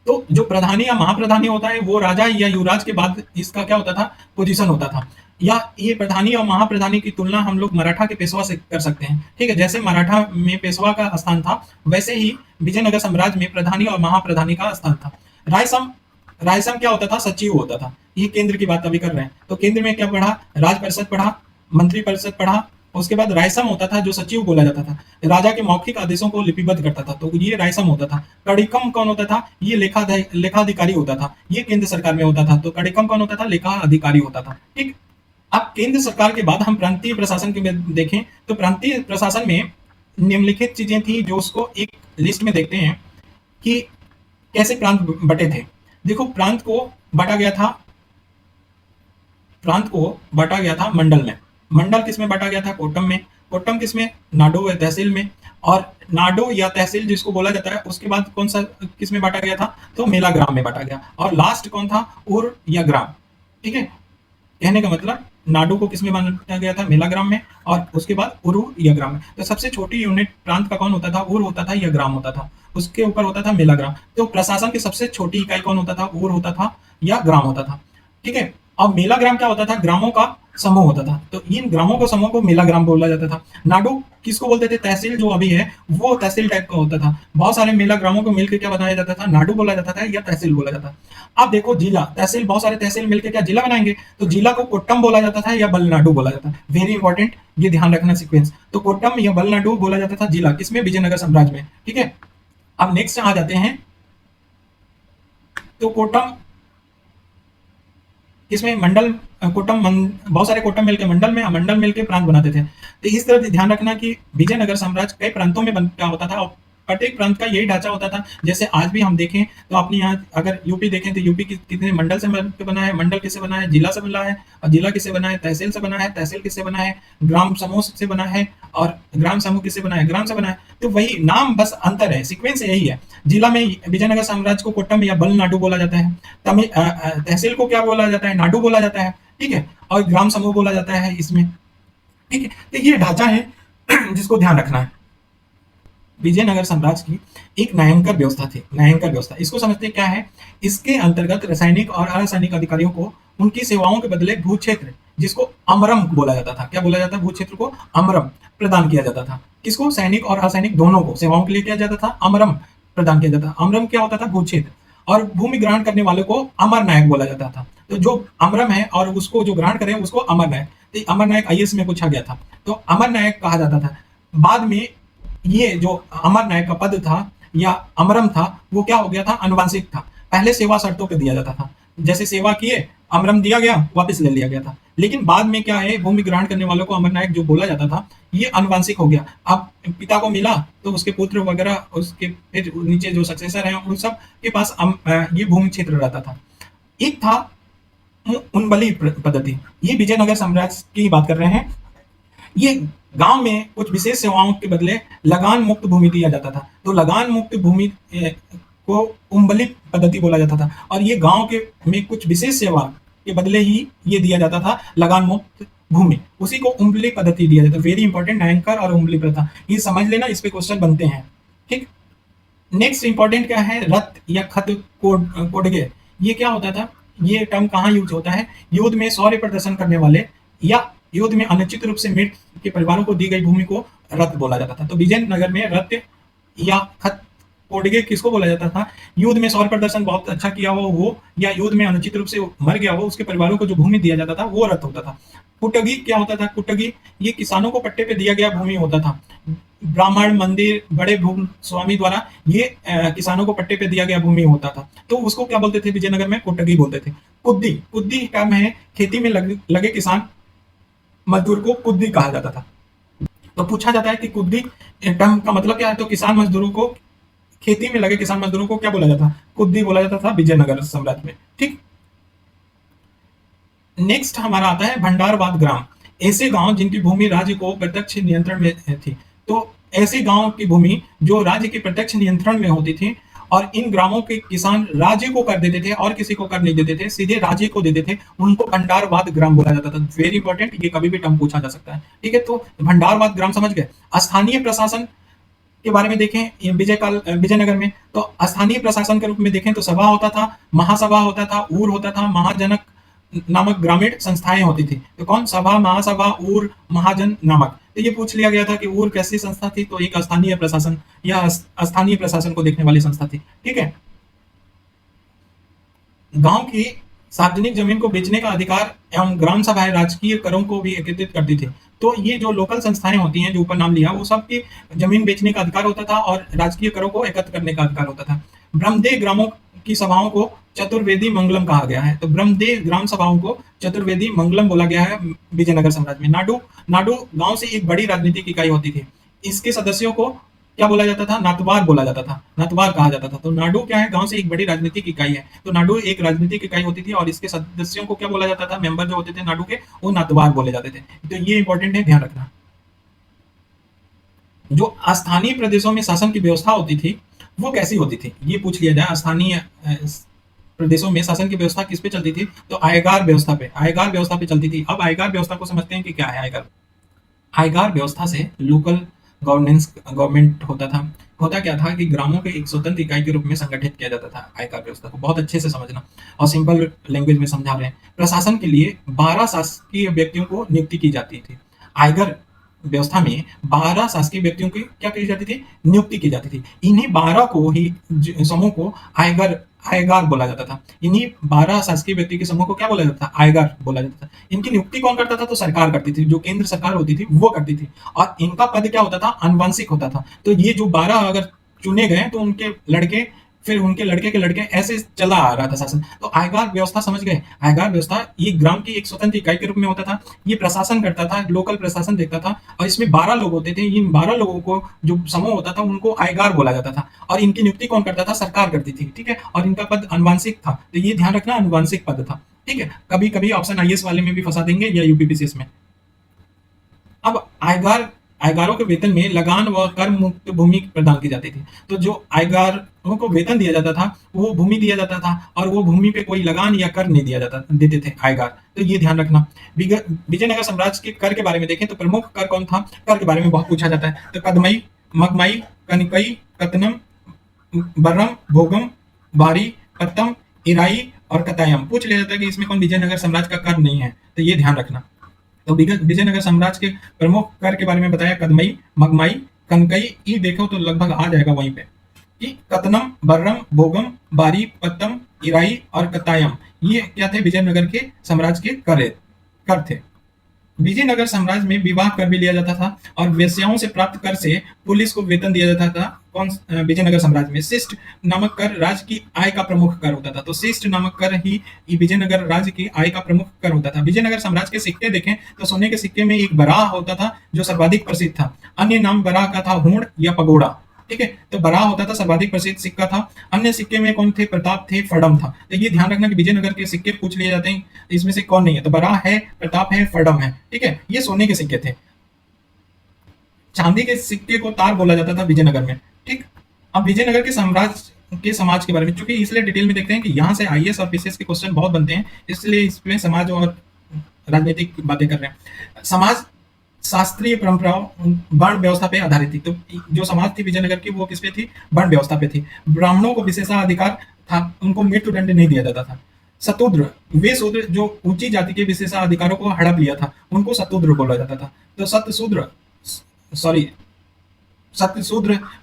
तो जो प्रधानी या महाप्रधानी होता है वो राजा या युवराज के बाद इसका क्या होता था? पोजीशन होता था। या ये प्रधानी और महाप्रधानी की तुलना हम लोग मराठा के पेशवा से कर सकते हैं। ठीक है, जैसे मराठा में पेशवा का स्थान था वैसे ही विजयनगर साम्राज्य में प्रधानी और महाप्रधानी का स्थान था। रायसम, रायसम क्या होता था? सचिव होता था। ये केंद्र की बात अभी कर रहे हैं, तो केंद्र में क्या पढ़ा? राज परिषद पढ़ा, मंत्रिपरिषद पढ़ा, उसके बाद रायसम होता था जो सचिव बोला जाता था, राजा के मौखिक आदेशों को लिपिबद्ध करता था, तो ये रायसम होता था। कड़िकम कौन होता था? ये लेखाधिकारी होता था। ये केंद्र सरकार में होता था, तो कड़िकम कौन होता था? लेखा अधिकारी होता था। ठीक, अब केंद्र सरकार के बाद हम प्रांतीय प्रशासन के में देखें तो प्रांतीय प्रशासन में निम्नलिखित चीजें थी जो उसको एक लिस्ट में देखते हैं कि कैसे प्रांत बटे थे। देखो, प्रांत को बांटा गया था, प्रांत को बांटा गया था मंडल में। मंडल किसमें बांटा गया था? कोट्टम में। कोट्टम किसमें? नाडो या तहसील में। और नाडो या तहसील जिसको बोला जाता है उसके बाद कौन सा किसमें बांटा गया था? तो मेला ग्राम में बांटा गया। और लास्ट कौन था? उर या ग्राम। ठीक है, कहने का मतलब नाडो को किसमें बांटा गया था? मेलाग्राम में। और उसके बाद उरु या ग्राम में। तो सबसे छोटी यूनिट प्रांत का कौन होता था? उर होता था या ग्राम होता था। उसके ऊपर होता था मेलाग्राम। तो प्रशासन की सबसे छोटी इकाई कौन होता था? उर होता था या ग्राम होता था। ठीक है, और मेलाग्राम क्या होता था? ग्रामों का समूह होता था। तो इन ग्रामों को समूह को मेलाग्राम बोला जाता था। नाडु किसको बोलते थे? तहसील जो अभी है वो तहसील टाइप का होता था। बहुत सारे मेला ग्रामों को मिलकर क्या बनाया जाता था? नाडु बोला जाता था या तहसील बोला जाता था। अब देखो, जिला तहसील, बहुत सारे तहसील मिलकर क्या जिला बनाएंगे? तो जिला को कोट्टम बोला जाता था या बलनाडु बोला जाता था। वेरी इंपॉर्टेंट, ये ध्यान रखना सीक्वेंस। तो कोट्टम या बलनाडु बोला जाता था जिला, किसमें? विजयनगर साम्राज्य में। ठीक है, अब नेक्स्ट आ जाते हैं, तो कोट्टम इसमें मंडल, कोट्टम बहुत सारे कोट्टम मिलकर मंडल में, मंडल मिलकर प्रांत बनाते थे। तो इस तरह ध्यान रखना कि विजयनगर साम्राज्य कई प्रांतों में बना होता था और प्रत्येक प्रांत का यही ढांचा होता था। जैसे आज भी हम देखें तो अपने यहाँ अगर यूपी देखें तो यूपी कितने मंडल से बना है, मंडल किससे बना है? जिला से बना है। और जिला किससे बना है? तहसील से बना है। तहसील किससे बना है? ग्राम समूह से बना है। और ग्राम समूह किससे बना है? ग्राम से बना है। तो वही नाम, बस अंतर है, सीक्वेंस यही है। जिला में विजयनगर साम्राज्य को कोट्टम या बलनाडु बोला जाता है। तहसील को क्या बोला जाता है? नाडु बोला जाता है। ठीक है, और ग्राम समूह बोला जाता है इसमें। ठीक है, तो ये ढांचा है जिसको ध्यान रखना है। विजयनगर साम्राज्य की एक न्यायांकर व्यवस्था थी। न्यायांकर व्यवस्था इसको समझते क्या है? इसके अंतर्गत रासायनिक और अरासायनिक अधिकारियों को उनकी सेवाओं के बदले भू क्षेत्र, जिसको अमरम बोला जाता था, क्या बोला जाता? भू क्षेत्र को अमरम प्रदान किया जाता था। किसको? सैनिक और असैनिक दोनों को सेवाओं के लिए किया जाता था, अमरम प्रदान किया जाता। अमरम क्या होता था? भू क्षेत्र। और भूमि ग्रहण करने वालों को अमर नायक बोला जाता था। तो जो अमरम है और उसको जो ग्रहण करे उसको अमर नायक। तो अमर नायक आईएएस में पूछा गया था, तो अमर नायक कहा जाता था। बाद में ये जो अमर नायक का पद था या अमरम था वो क्या हो गया था? अनुवांशिक था। पहले सेवा शर्तों पे दिया जाता था, जैसे सेवा किए अमरम दिया गया, वापस ले लिया गया था। लेकिन बाद में क्या है, भूमि ग्रहण करने वालों को अमर नायक जो बोला जाता था ये अनुवांशिक हो गया। अब पिता को मिला तो उसके पुत्र वगैरह, उसके फिर नीचे जो सक्सेसर हैं उन सब के पास ये भूमि क्षेत्र रहता था। एक था उनबली पद्धति, ये विजयनगर साम्राज्य की बात कर रहे हैं। ये गांव में कुछ विशेष सेवाओं के बदले लगान मुक्त भूमि दिया जाता था। तो लगान मुक्त भूमि को उम्बली पद्धति बोला जाता था। और ये गांव के में कुछ विशेष सेवा के बदले ही ये दिया जाता था, लगान मुक्त भूमि, उसी को उम्बली पद्धति दिया जाता है। वेरी इंपॉर्टेंट, न्यायांकर और उम्बली प्रथा, ये समझ लेना, इस पे क्वेश्चन बनते हैं। ठीक, नेक्स्ट इंपॉर्टेंट क्या है? रथ या खत कोडगे, ये क्या होता था? ये टर्म कहाँ यूज होता है? युद्ध में शौर्य प्रदर्शन करने वाले या युद्ध में अनुचित रूप से मृत के परिवारों को दी गई भूमि को रथ बोला जाता था। तो विजयनगर में रथ या खत कोडगे किसको बोला जाता था? युद्ध में शौर्य प्रदर्शन बहुत अच्छा किया हो वो, या युद्ध में अनुचित रूप से मर गया हो, उसके परिवारों को जो भूमि दिया जाता था वो रथ होता था। कुटगी क्या होता था? कुटगी ये किसानों को पट्टे पे दिया गया भूमि होता था। ब्राह्मण, मंदिर, बड़े भूमि स्वामी द्वारा ये किसानों को पट्टे पे दिया गया भूमि होता था, तो उसको क्या बोलते थे? विजयनगर में कुटगी बोलते थे। कुद्दी, कुद्दी टर्म है खेती में लगे किसान मजदूर को कुद्दी कहा जाता था। तो पूछा जाता है कि कुद्दी टर्म का मतलब क्या है? तो किसान मजदूरों को, खेती में लगे किसान मजदूरों को क्या बोला जाता? कुद्दी बोला जाता था विजयनगर साम्राज्य में। ठीक, नेक्स्ट हमारा आता है भंडारवाद ग्राम। ऐसे गांव जिनकी भूमि राज्य को प्रत्यक्ष नियंत्रण में थी। तो ऐसे गांव की भूमि जो राज्य के प्रत्यक्ष नियंत्रण में होती थी, और इन ग्रामों के किसान राज्य को कर देते थे और किसी को कर नहीं देते थे, सीधे राज्य को देते थे, उनको भंडारवाद ग्राम बोला जाता था। वेरी इंपॉर्टेंट, ये कभी भी टर्म पूछा जा सकता है। ठीक है, तो भंडारवाद ग्राम समझ गए। स्थानीय प्रशासन के बारे में देखें, ये विजयनगर में तो स्थानीय प्रशासन के रूप में देखें तो सभा होता था, महासभा होता था, ऊर होता था, महाजनक नामक ग्रामीण संस्थाएं होती थी। तो कौन? सभा, महासभा, ऊर, महाजन नामक। तो ये पूछ लिया गया था कि ऊर कैसी संस्था थी, तो एक स्थानीय प्रशासन या स्थानीय प्रशासन को देखने वाली संस्था थी। ठीक है, गांव की सार्वजनिक जमीन को बेचने का अधिकार एवं ग्राम सभाएं राजकीय करों को भी एकत्रित करती थी। तो ये जो लोकल संस्थाएं होती हैं, जो ऊपर नाम लिया, वो सब की जमीन बेचने का अधिकार होता था और राजकीय करों को एकत्र करने का अधिकार होता था। ब्रह्मदेव ग्रामों की सभाओं को चतुर्वेदी मंगलम कहा गया है। तो ब्रह्मदेव ग्राम सभाओं को चतुर्वेदी मंगलम बोला गया है विजयनगर साम्राज्य में। नाडू नाडू गांव से एक बड़ी राजनीतिक इकाई होती थी। इसके सदस्यों को क्या बोला जाता था? नातवार बोला जाता था, नातवार कहा जाता था। तो नाडू क्या है? गांव से एक बड़ी राजनीतिक इकाई है। तो नाडू एक राजनीतिक इकाई होती थी और इसके सदस्यों को क्या बोला जाता था? मेंबर जो होते थे नाडू के, वो नातवार बोले जाते थे। तो ये इंपॉर्टेंट है, ध्यान रखना। जो स्थानीय प्रदेशों में शासन की व्यवस्था होती थी, वो कैसी होती थी, ये पूछ लिया जाए। स्थानीय प्रदेशों में शासन की व्यवस्था किस पे चलती थी? तो आयगार व्यवस्था पे, आयगार व्यवस्था पे चलती थी। अब आयगार व्यवस्था को समझते हैं कि क्या है आयगार। आयगार व्यवस्था से लोकल गवर्नमेंट होता था। होता क्या था कि ग्रामों के एक स्वतंत्र इकाई के रूप में संगठित किया जाता था। आयकर व्यवस्था को बहुत अच्छे से समझना और सिंपल लैंग्वेज में समझा रहे हैं। प्रशासन के लिए 12 शासकीय व्यक्तियों को नियुक्ति की जाती थी। आयकर व्यवस्था में 12 शासकीय व्यक्तियों की क्या की जाती थी? नियुक्ति की जाती थी। इन्हीं 12 को ही समूह को आयगर आयगार बोला जाता था। इन्हीं 12 शासकीय व्यक्ति के समूह को क्या बोला जाता था? आयगार बोला जाता था। इनकी नियुक्ति कौन करता था? तो सरकार करती थी, जो केंद्र सरकार होती थी वो करती थी। और इनका पद क्या होता था? आनुवंशिक होता था। तो ये जो 12 अगर चुने गए तो उनके लड़के, फिर उनके लड़के के लड़के, ऐसे चला आ रहा था शासन। तो आयगार व्यवस्था समझ गए। आयगार व्यवस्था ये ग्राम की एक स्वतंत्र इकाई के रूप में होता था। ये प्रशासन करता था, लोकल प्रशासन देखता था, और इसमें 12 लोग होते थे। इन 12 लोगों को जो समूह होता था उनको आयगार बोला जाता था। और इनकी नियुक्ति कौन करता था? सरकार करती थी। ठीक है, और इनका पद आनुवंशिक था। तो ये ध्यान रखना, आनुवंशिक पद था। ठीक है, कभी कभी ऑप्शन आईएएस वाले में भी फंसा देंगे या यूपीपीसीएस में। अब आयगारों के वेतन में लगान व कर मुक्त भूमि प्रदान की जाती थी। तो जो आयगारों को वेतन दिया जाता था, वो भूमि दिया जाता था, और वो भूमि पे कोई लगान या कर नहीं दिया जाता, देते थे आयगार। तो ये ध्यान रखना। विजयनगर साम्राज्य के कर के बारे में देखें तो प्रमुख कर कौन था? कर के बारे में बहुत पूछा जाता है। तो कदमई, मगमई, कनकई, कतनम, बर्रम, भोगम, बारी, पत्तम, इराई और कतायम। पूछ लिया जाता है कि इसमें कौन विजयनगर साम्राज्य का कर नहीं है। तो ये ध्यान रखना। तो विजयनगर साम्राज्य के प्रमुख कर के बारे में बताया। कदमई, मगमई, कनकई, ये देखो तो लगभग आ जाएगा वहीं पे कि कतनम, बर्रम, भोगम, बारी, पत्तम, इराई और कतायम, ये क्या थे? विजयनगर के साम्राज्य के कर थे। विजयनगर साम्राज्य में विवाह कर भी लिया जाता था, और वेश्याओं से प्राप्त कर से पुलिस को वेतन दिया जाता था। कौन? विजयनगर साम्राज्य में शिष्ट नामक कर राज्य की आय का प्रमुख कर होता था। तो शिष्ट नामक कर ही विजयनगर राज्य की आय का प्रमुख कर होता था। विजयनगर साम्राज्य के सिक्के देखें तो सोने के सिक्के में एक बराह होता था जो सर्वाधिक प्रसिद्ध था। अन्य नाम बराह का था हुण या पगोड़ा। ठीक है, तो बराह होता था, सर्वाधिक प्रसिद्ध सिक्का था। अन्य सिक्के में कौन थे? प्रताप थे, फड़म था। तो ये ध्यान रखना कि विजयनगर के सिक्के पूछ लिए जाते हैं, इसमें से कौन नहीं है? तो बराह है, प्रताप है, फड़म है। ठीक है, ये सोने के सिक्के थे। चांदी के सिक्के को तार बोला जाता था विजयनगर में। ठीक, अब विजयनगर के साम्राज्य के समाज के बारे में, चूंकि इसलिए डिटेल में देखते हैं कि यहाँ से आईएएस और पीसीएस के क्वेश्चन बहुत बनते हैं, इसलिए इसमें समाज और राजनीतिक बातें कर रहे हैं। समाज शास्त्रीय परंपराओं, वर्ण व्यवस्था पे आधारित थी। तो जो समाज थी विजयनगर की, वो किस पे थी? वर्ण व्यवस्था पे थी। ब्राह्मणों को विशेषाधिकार था, उनको मृत्यु दंड नहीं दिया जाता था। शतूद्र, वे शूद्र जो ऊंची जाति के विशेषाधिकारों को हड़प लिया था, उनको शतूद्र बोला जाता था। तो सत्यशूद्र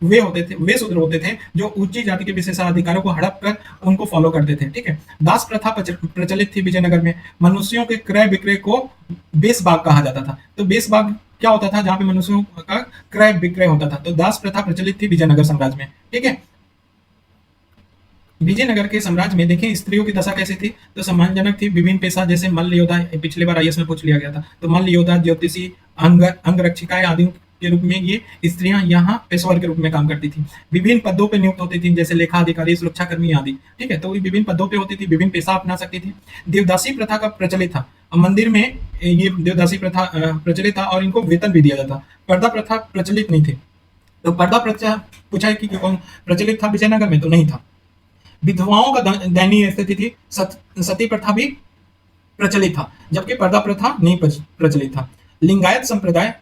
वे शूद्र होते थे जो ऊंची जाति के विशेषाधिकारों को हड़प कर उनको फॉलो करते थे। ठीक है, दास प्रथा प्रचलित थी विजयनगर में। मनुष्यों के क्रय विक्रय को बेसबाग कहा जाता था। तो बेसबाग क्या होता था? जहां पे मनुष्यों का क्रय विक्रय होता था। तो दास प्रथा प्रचलित थी विजयनगर साम्राज्य में। ठीक है, विजयनगर के साम्राज्य में देखें स्त्रियों की दशा कैसी थी? तो सम्मानजनक थी। विभिन्न पेशा जैसे मल्ल योद्धा, पिछले बार आईएएस में पूछ लिया गया था, तो मल्ल योद्धा, ज्योतिषी, अंगरक्षिकाएं आदि के रूप में ये स्त्रियां यहाँ पेशवर के रूप में काम करती थी। विभिन्न पदों पे नियुक्त होती थी, जैसे लेखा अधिकारी, सुरक्षाकर्मी आदि। ठीक है, तो ये विभिन्न पदों पे होती थी, विभिन्न पेशा अपना सकती थी। देवदासी प्रथा का प्रचलित था। मंदिर में ये देवदासी प्रथा प्रचलित था और इनको वेतन भी दिया जाता। पर्दा प्रथा प्रचलित नहीं थी। तो पर्दा प्रथा पूछा है कि कौन प्रचलित था विजयनगर में, तो नहीं था। विधवाओं का दयनीय स्थिति थी। सती प्रथा भी प्रचलित था, जबकि पर्दा प्रथा नहीं प्रचलित था। लिंगायत संप्रदाय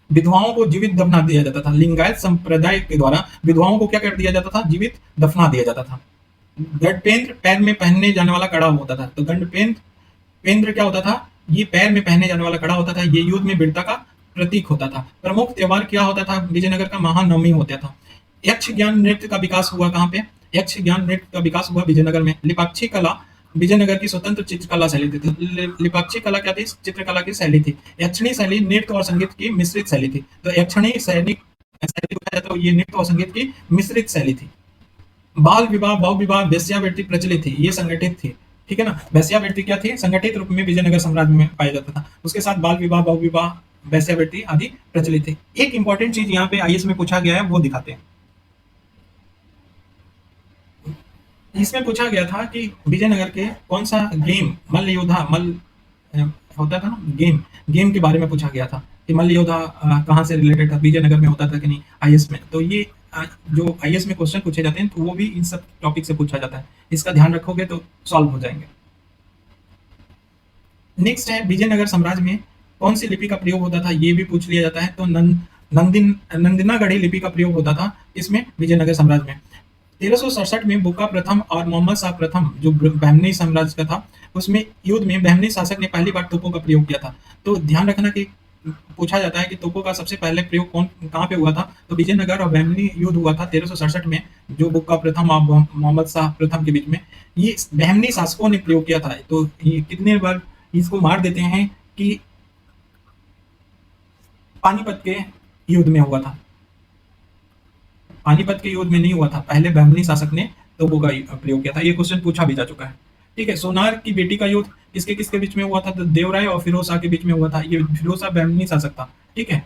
विधवाओं को जीवित दफना दिया जाता था। लिंगायत संप्रदाय के द्वारा विधवाओं को क्या कर दिया जाता था? जीवित दफना दिया जाता था। गंडपेंद्र पैर में पहनने जाने वाला कड़ा होता था। तो गंडपेंद्र क्या होता था? ये पैर में पहनने जाने वाला कड़ा होता था। ये युद्ध में वीरता का प्रतीक होता था। प्रमुख त्योहार क्या होता था? विजयनगर का महानवमी होता था। यक्ष ज्ञान नृत्य का विकास हुआ कहाँ पे? यक्ष ज्ञान नृत्य का विकास हुआ विजयनगर में। लिपाक्षी कला विजयनगर की स्वतंत्र चित्रकला शैली थी। लिपाक्षी कला क्या थी? चित्रकला की शैली थी। यक्षिणी शैली नृत्य और संगीत की मिश्रित शैली थी। तो यक्षिणी शैली तो ये नृत्य और संगीत की मिश्रित शैली थी। बाल विवाह, भाव विवाह, वेश्यावृत्ति प्रचलित थी। ये संगठित थी। ठीक है ना, वेश्यावृत्ति क्या थी? संगठित रूप में विजयनगर साम्राज्य में पाया जाता था। उसके साथ बाल विवाह, भाव विवाह, वेश्यावृत्ति आदि प्रचलित थे। एक इंपॉर्टेंट चीज यहाँ पे आईएएस में पूछा गया है, वो दिखाते हैं। इसमें पूछा गया था कि विजयनगर के कौन सा गेम मल्ल योद्धा होता था ना, गेम के बारे में पूछा गया था कि मल्ल योद्धा कहाँ से रिलेटेड था, विजयनगर में होता था कि नहीं आईएएस में। तो ये जो आईएएस में क्वेश्चन पूछे जाते हैं तो वो भी इन सब टॉपिक से पूछा जाता है। इसका ध्यान रखोगे तो सॉल्व हो जाएंगे। नेक्स्ट है विजयनगर साम्राज्य में कौन सी लिपि का प्रयोग होता था, ये भी पूछ लिया जाता है। तो नंदिनागढ़ी लिपि का प्रयोग होता था इसमें विजयनगर साम्राज्य में। 1367 में बुक्का प्रथम और मोहम्मद शाह प्रथम जो बहमनी साम्राज्य का था, उसमें युद्ध में बहमनी शासक ने पहली बार तोपों का प्रयोग किया था। तो ध्यान रखना कि पूछा जाता है कि तोपों का सबसे पहले प्रयोग कहाँ पे हुआ था? तो विजयनगर और बहमनी युद्ध हुआ था 1367 में, जो बुक्का प्रथम और मोहम्मद शाह प्रथम के बीच में। ये बहमनी शासकों ने प्रयोग किया था। तो ये कितने बार इसको मार देते हैं कि पानीपत के युद्ध में हुआ था। पानीपत के युद्ध में नहीं हुआ था, पहले बहमनी शासक ने तोपों का प्रयोग किया था। ये क्वेश्चन पूछा भी जा चुका है। ठीक है, सोनार की बेटी का युद्ध किसके किसके बीच में हुआ था? तो देवराय और फिरोज शाह के बीच में हुआ था। ये फिरोज शाह बहमनी शासक था। ठीक है,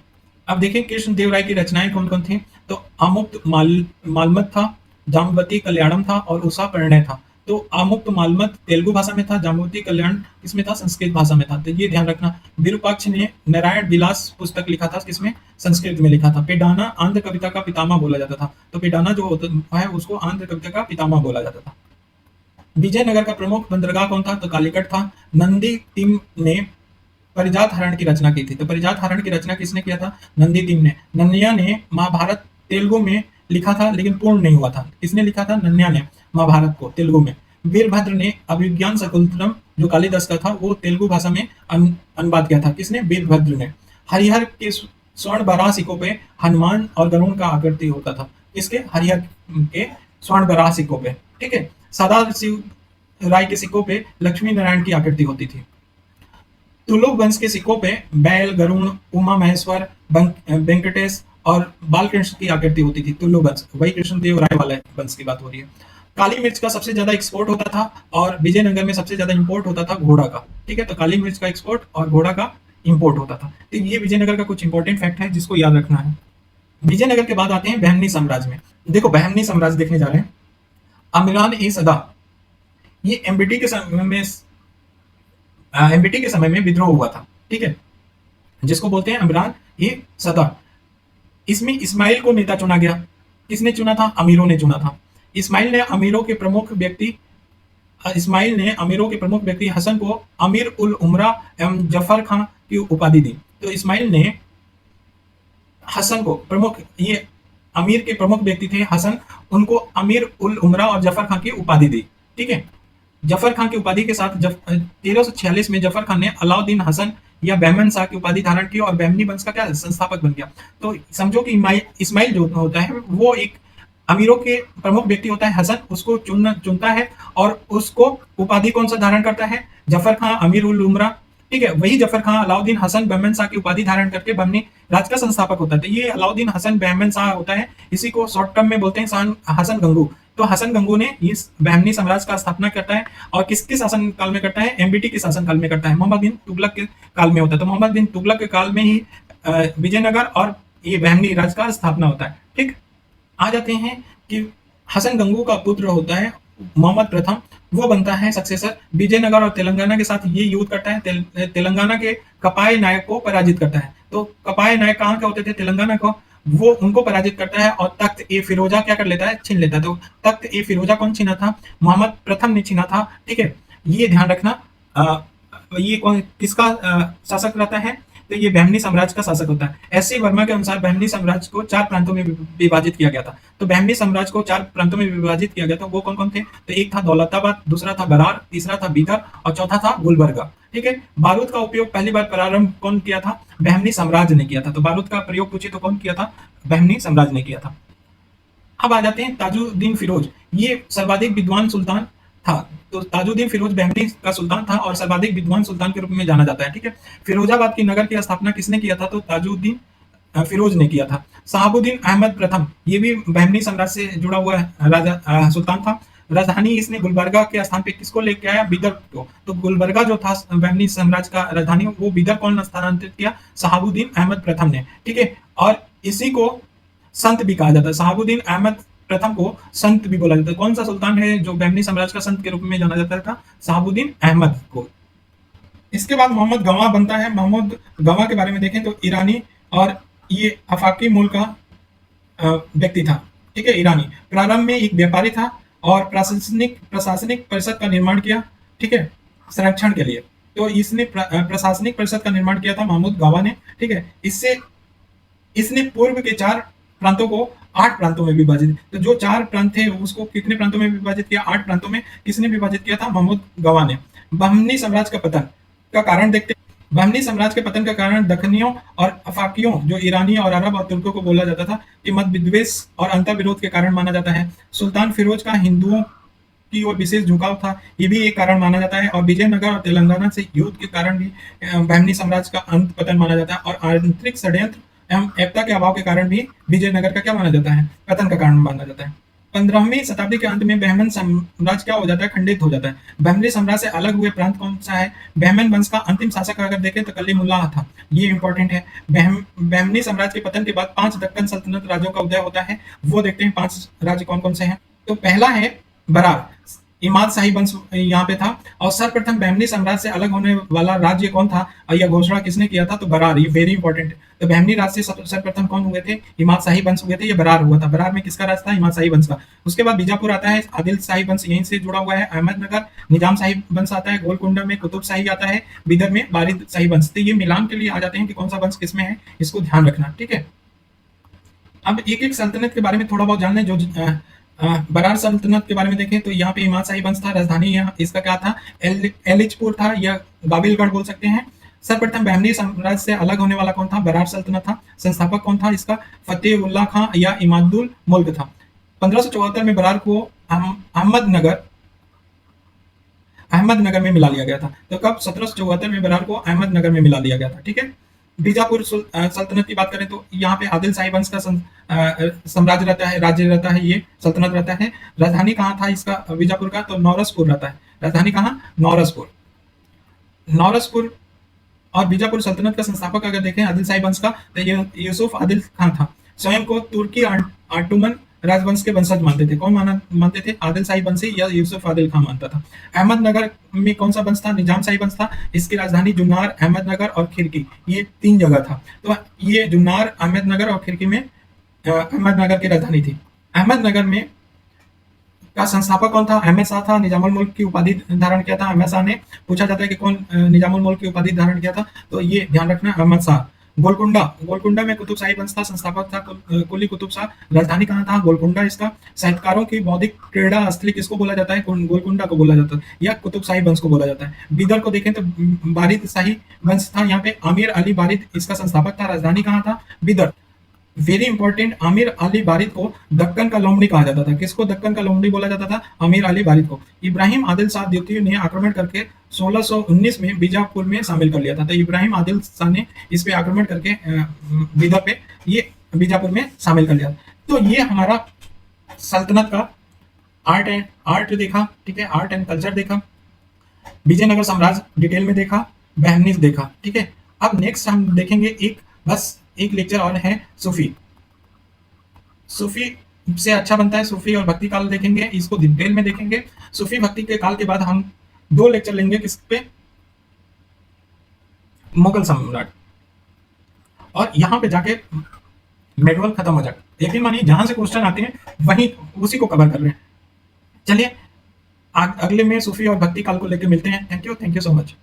अब देखें कृष्ण देव राय की रचनाएं कौन कौन थी। तो आमुक्त मालमत था, जाम्बवती कल्याणम था और उषा परिणय था। तो आमुक्त मालमत तेलुगु भाषा में था, जाम्बवती कल्याण किसमें था? संस्कृत भाषा में था। तो ये ध्यान रखना। विरूपाक्ष ने नारायण विलास पुस्तक लिखा था, किसमें? संस्कृत में लिखा था। पेडाना आंध्र कविता का पितामह बोला जाता था। तो पेडाना जो होता है उसको आंध्र कविता का पितामह बोला जाता था। विजयनगर का प्रमुख बंदरगाह कौन था? तो कालीकट था। नंदी तिम ने परिजात हरण की रचना की थी। तो परिजात हरण की रचना किसने किया था? नंदी तिम ने। नन्या ने महाभारत तेलुगु में लिखा था, लेकिन पूर्ण नहीं हुआ था। किसने लिखा था? नन्या ने महाभारत को तेलुगु में। वीरभद्र ने अभिज्ञान शकुंतलम जो कालिदास का था वो तेलुगु भाषा में अनुवाद किया था। किसने? वीरभद्र ने। हरिहर के स्वर्ण बराह सिक्कों पे हनुमान और गरुण का आकृति होता था। किसके? हरिहर के स्वर्ण बराह सिक्कों पे। ठीक है, सदाशिव राय के सिक्कों पे लक्ष्मी नारायण की आकृति होती थी। तुलुक वंश के सिक्कों पे बैल, गरुण, उमा महेश्वर, वेंकटेश और बालकृष्ण की आकृति होती थी। तुलुक वंश, वही कृष्णदेव राय वाला वंश की बात हो रही है। काली मिर्च का सबसे ज्यादा एक्सपोर्ट होता था और विजयनगर में सबसे ज्यादा इंपोर्ट होता था घोड़ा का। ठीक है, तो काली मिर्च का एक्सपोर्ट और घोड़ा का इंपोर्ट होता था। तो ये विजयनगर का कुछ इंपॉर्टेंट फैक्ट है जिसको याद रखना है। विजयनगर के बाद आते हैं बहमनी साम्राज्य में। देखो, बहमनी साम्राज्य देखने जा रहे हैं। अमीरान ए सदा, ये एमबीटी के समय में विद्रोह हुआ था। ठीक है, जिसको बोलते हैं अमीरान ए सदा। इसमें इस्माइल को नेता चुना गया। किसने चुना था? अमीरों ने चुना था। इस्माइल ने अमीरों के प्रमुख व्यक्ति हसन को अमीर उल उमरा एवं जफर खां की उपाधि दी। तो इस्माइल ने हसन को ये अमीर के प्रमुख व्यक्ति थे हसन, उनको अमीर उल उमरा और जफर खां की उपाधि दी। ठीक है, जफर खां की उपाधि के साथ 1346 में जफर खान ने अलाउद्दीन हसन या बहमन शाह की उपाधि धारण की और बहमनी वंश का क्या संस्थापक बन गया। तो समझो कि इस्माइल जो होता है वो एक अमीरों के प्रमुख व्यक्ति होता है हसन, उसको चुनता है और उसको उपाधि कौन सा धारण करता है? जफर खां, अमीर उल उमरा। ठीक है, वही जफर खां अलाउद्दीन हसन बहमन शाह की उपाधि धारण करके बहमनी राज का संस्थापक होता है। तो ये अलाउद्दीन हसन बहमन शाह होता है, इसी को शॉर्ट टर्म में बोलते हैं हसन गंगू। तो हसन गंगू ने इस बहमनी साम्राज्य का स्थापना करता है और किसके शासन काल में करता है? एमबीटी के शासन काल में करता है। मोहम्मद बिन तुगलक के काल में होता है। तो मोहम्मद बिन तुगलक के काल में ही विजयनगर और ये बहमनी राज्य का स्थापना होता है। ठीक, आ जाते हैं कि हसन गंगू का पुत्र होता है मोहम्मद प्रथम, वो बनता है सक्सेसर। विजयनगर और तेलंगाना के साथ ये युद्ध करता है, तेलंगाना के कपाई नायक को पराजित करता है। तो कपाई नायक कहाँ के होते थे? तेलंगाना को। वो उनको पराजित करता है और तख्त ए फिरोजा क्या कर लेता है? छीन लेता है। तो तख्त ए फिरोजा कौन छीना था? मोहम्मद प्रथम ने छीना था। ठीक है, ये ध्यान रखना। ये कौन किसका शासक रहता है? तो ये बहमनी साम्राज्य का शासक होता है। एस सी वर्मा के अनुसार बहमनी साम्राज्य को 4 प्रांतों में विभाजित किया गया था। तो बहमनी साम्राज्य को 4 प्रांतों में विभाजित किया गया था। वो कौन कौन थे? तो एक था दौलताबाद, दूसरा था बरार, तीसरा था बीदर और चौथा था गुलबर्गा। ठीक है, बारूद का उपयोग पहली बार प्रारंभ कौन किया था? बहमनी साम्राज्य ने किया था। तो बारूद का प्रयोग पूछे तो कौन किया था? बहमनी साम्राज्य ने किया था। अब आ जाते हैं ताजुद्दीन फिरोज। ये सर्वाधिक विद्वान सुल्तान था। तो ताजुद्दीन फिरोज बहमनी का सुल्तान था और सर्वाधिक विद्वान सुल्तान के रूप में जाना जाता है। ठीक है, फिरोजाबाद की नगर की स्थापना किसने किया था? तो ताजुद्दीन फिरोज ने किया था। शहाबुद्दीन अहमद प्रथम, ये भी बहमनी साम्राज्य से जुड़ा हुआ राजा सुल्तान था। राजधानी इसने गुलबर्गा के स्थान पे किसको लेके आया? बिदर को। तो गुलबर्गा जो था बहमनी साम्राज्य का राजधानी, वो बिदर कौन स्थानांतरित किया? शहाबुद्दीन अहमद प्रथम ने। ठीक है, और इसी को संत भी कहा जाता है। शहाबुद्दीन अहमद प्रथम को संत भी बोला जाता है। कौन सा सुल्तान है जो बहमनी साम्राज्य का संत के रूप में जाना जाता था? शहाबुद्दीन अहमद को। इसके बाद मोहम्मद गवाह बनता है। मोहम्मद गवाह के बारे में देखें तो ईरानी और ये अफाकी मूल का व्यक्ति था। ठीक है, ईरानी। प्रारंभ में एक व्यापारी था और प्रशासनिक परिषद का निर्माण किया। ठीक है, संरक्षण के लिए। तो इसने प्रशासनिक परिषद का निर्माण किया था मोहम्मद गवाह ने। ठीक है, इससे इसने पूर्व के 4 प्रांतों को 8 प्रांतों में विभाजित। तो जो 4 प्रांत थे उसको कितने प्रांतों में विभाजित किया? 8 प्रांतों में। किसने विभाजित किया था? मोहम्मद गवाह ने। बहमनी साम्राज्य का पतन का कारण देखते हैं। बहमनी साम्राज्य के पतन का कारण दखनियों और अफाकियों, जो ईरानी और अरब और तुर्कों को बोला जाता था, कि मत विद्वेष और अंतर विरोध के कारण माना जाता है। सुल्तान फिरोज का हिंदुओं की ओर विशेष झुकाव था, ये भी एक कारण माना जाता है। और विजयनगर और तेलंगाना से युद्ध के कारण भी बहमनी साम्राज्य का अंत पतन माना जाता है। और आंतरिक षड्यंत्र एवं एकता के अभाव के कारण भी विजयनगर का क्या माना जाता है? पतन का कारण माना जाता है। 15वीं शताब्दी के अंत में बहमन साम्राज्य क्या हो जाता है? खंडित हो जाता है। बहमनी साम्राज्य से अलग हुए प्रांत कौन सा है? बहमन वंश का अंतिम शासक अगर देखें तो कलीमुल्लाह था। ये इंपॉर्टेंट है। बहमनी साम्राज्य के पतन के बाद 5 दक्कन सल्तनत राज्यों का उदय होता है। वो देखते हैं 5 राज्य कौन कौन से हैं। तो पहला है बरार। इमाद शाही वंश यहाँ पे था। और सर्वप्रथम बहमनी साम्राज्य से अलग होने वाला राज्य कौन था और यह घोषणा किसने किया था? तो बरार। ये वेरी इंपॉर्टेंट है। तो बहमनी राज्य से सर्वप्रथम कौन हुए थे? इमाद शाही वंश हुए थे। ये बरार हुआ था। बरार में किसका राज था? इमाद शाही वंश का। उसके बाद बीजापुर आता है। आदिल शाही वंश यहीं से जुड़ा हुआ है। अहमदनगर निजाम शाही वंश आता है। गोलकुंडा में कुतुब शाही आता है। बिदर में वारिद शाही वंश। तो ये मिलान के लिए आ जाते हैं कि कौन सा वंश किसमें है, इसको ध्यान रखना। ठीक है, अब एक एक सल्तनत के बारे में थोड़ा बहुत जान लें। जो बरार सल्तनत के बारे में देखें तो यहाँ पे इमाद शाही वंश था। राजधानी यहाँ इसका क्या था? एलिचपुर था या गाबिलगढ़ बोल सकते हैं। सर्वप्रथम बहमनी साम्राज्य से अलग होने वाला कौन था? बरार सल्तनत था। संस्थापक कौन था इसका? फतेह खां या इमादुल मुल्क था। 1574 में बरार को अहमदनगर में मिला लिया गया था। तो कब? 1774 में बरार को अहमदनगर में मिला लिया गया था। ठीक है, बीजापुर सल्तनत की बात करें तो यहाँ पे आदिल शाही वंश का साम्राज्य रहता है, राज्य रहता है, ये सल्तनत रहता है। राजधानी कहाँ था इसका बीजापुर का? तो नौरसपुर रहता है। राजधानी कहाँ? नौरसपुर। नौरसपुर और बीजापुर सल्तनत का संस्थापक अगर देखें आदिल शाही वंश का, तो ये यूसुफ आदिल खान था। स्वयं को तुर्की आटुमन राजवंश के वंशज मानते थे। कौन मानते थे? आदिल शाही वंशी या यूसुफ आदिल खान मानता था। अहमदनगर में कौन सा वंश था? निजाम शाही वंश था। इसकी राजधानी जुन्नार, अहमदनगर और खिरकी, ये 3 जगह था। तो ये जुन्नार, अहमदनगर और खिरकी में अहमदनगर की राजधानी थी। अहमदनगर में का संस्थापक कौन था? अहमद शाह था। निजामुल मुल्क की उपाधि धारण किया था अहमद शाह ने। पूछा जाता है कि कौन निजामुल मुल्क की उपाधि धारण किया था, तो ये ध्यान रखना, अहमद शाह। गोलकुंडा में कुतुब शाही वंश था। संस्थापक था कुली कुतुब शाह। राजधानी कहाँ था? गोलकुंडा इसका। साहित्यकारों की बौद्धिक क्रीड़ा स्थली किसको बोला जाता है? गोलकुंडा को बोला जाता है या कुतुब शाही वंश को बोला जाता है। बिदर को देखें तो बारिद शाही वंश था। यहाँ पे आमिर अली बारिद इसका संस्थापक था। राजधानी कहाँ था? बिदर। वेरी इंपॉर्टेंट, आमिर अली बारिद को दक्कन का लोमड़ी कहा जाता था। किसको दक्कन का लोमड़ी बोला जाता था? आमिर अली बारिद को। इब्राहिम आदिल शाह द्वितीय ने आक्रमण करके 1619 में बीजापुर में शामिल कर लिया था। तो इब्राहिम आदिल शाह ने इस पे आक्रमण करके बिदर पे ये बीजापुर में शामिल कर लिया। तो ये हमारा सल्तनत का आर्ट देखा। ठीक है, आर्ट एंड कल्चर देखा। विजयनगर साम्राज्य डिटेल में देखा। बहमनीज देखा। ठीक है, अब नेक्स्ट हम देखेंगे एक बस एक लेक्चर और है सूफी। सूफी से अच्छा बनता है, सूफी और भक्ति काल देखेंगे, इसको डिटेल में देखेंगे। सूफी भक्ति के काल के बाद हम 2 लेक्चर लेंगे किस पे, मुगल सम्राट, और यहाँ पे जाके मेडवल खत्म हो जाए। यकीन मानिए जहां से क्वेश्चन आते हैं वहीं उसी को कवर कर रहे हैं। चलिए अगले में सूफी और भक्ति काल को लेकर मिलते हैं। Thank you so much.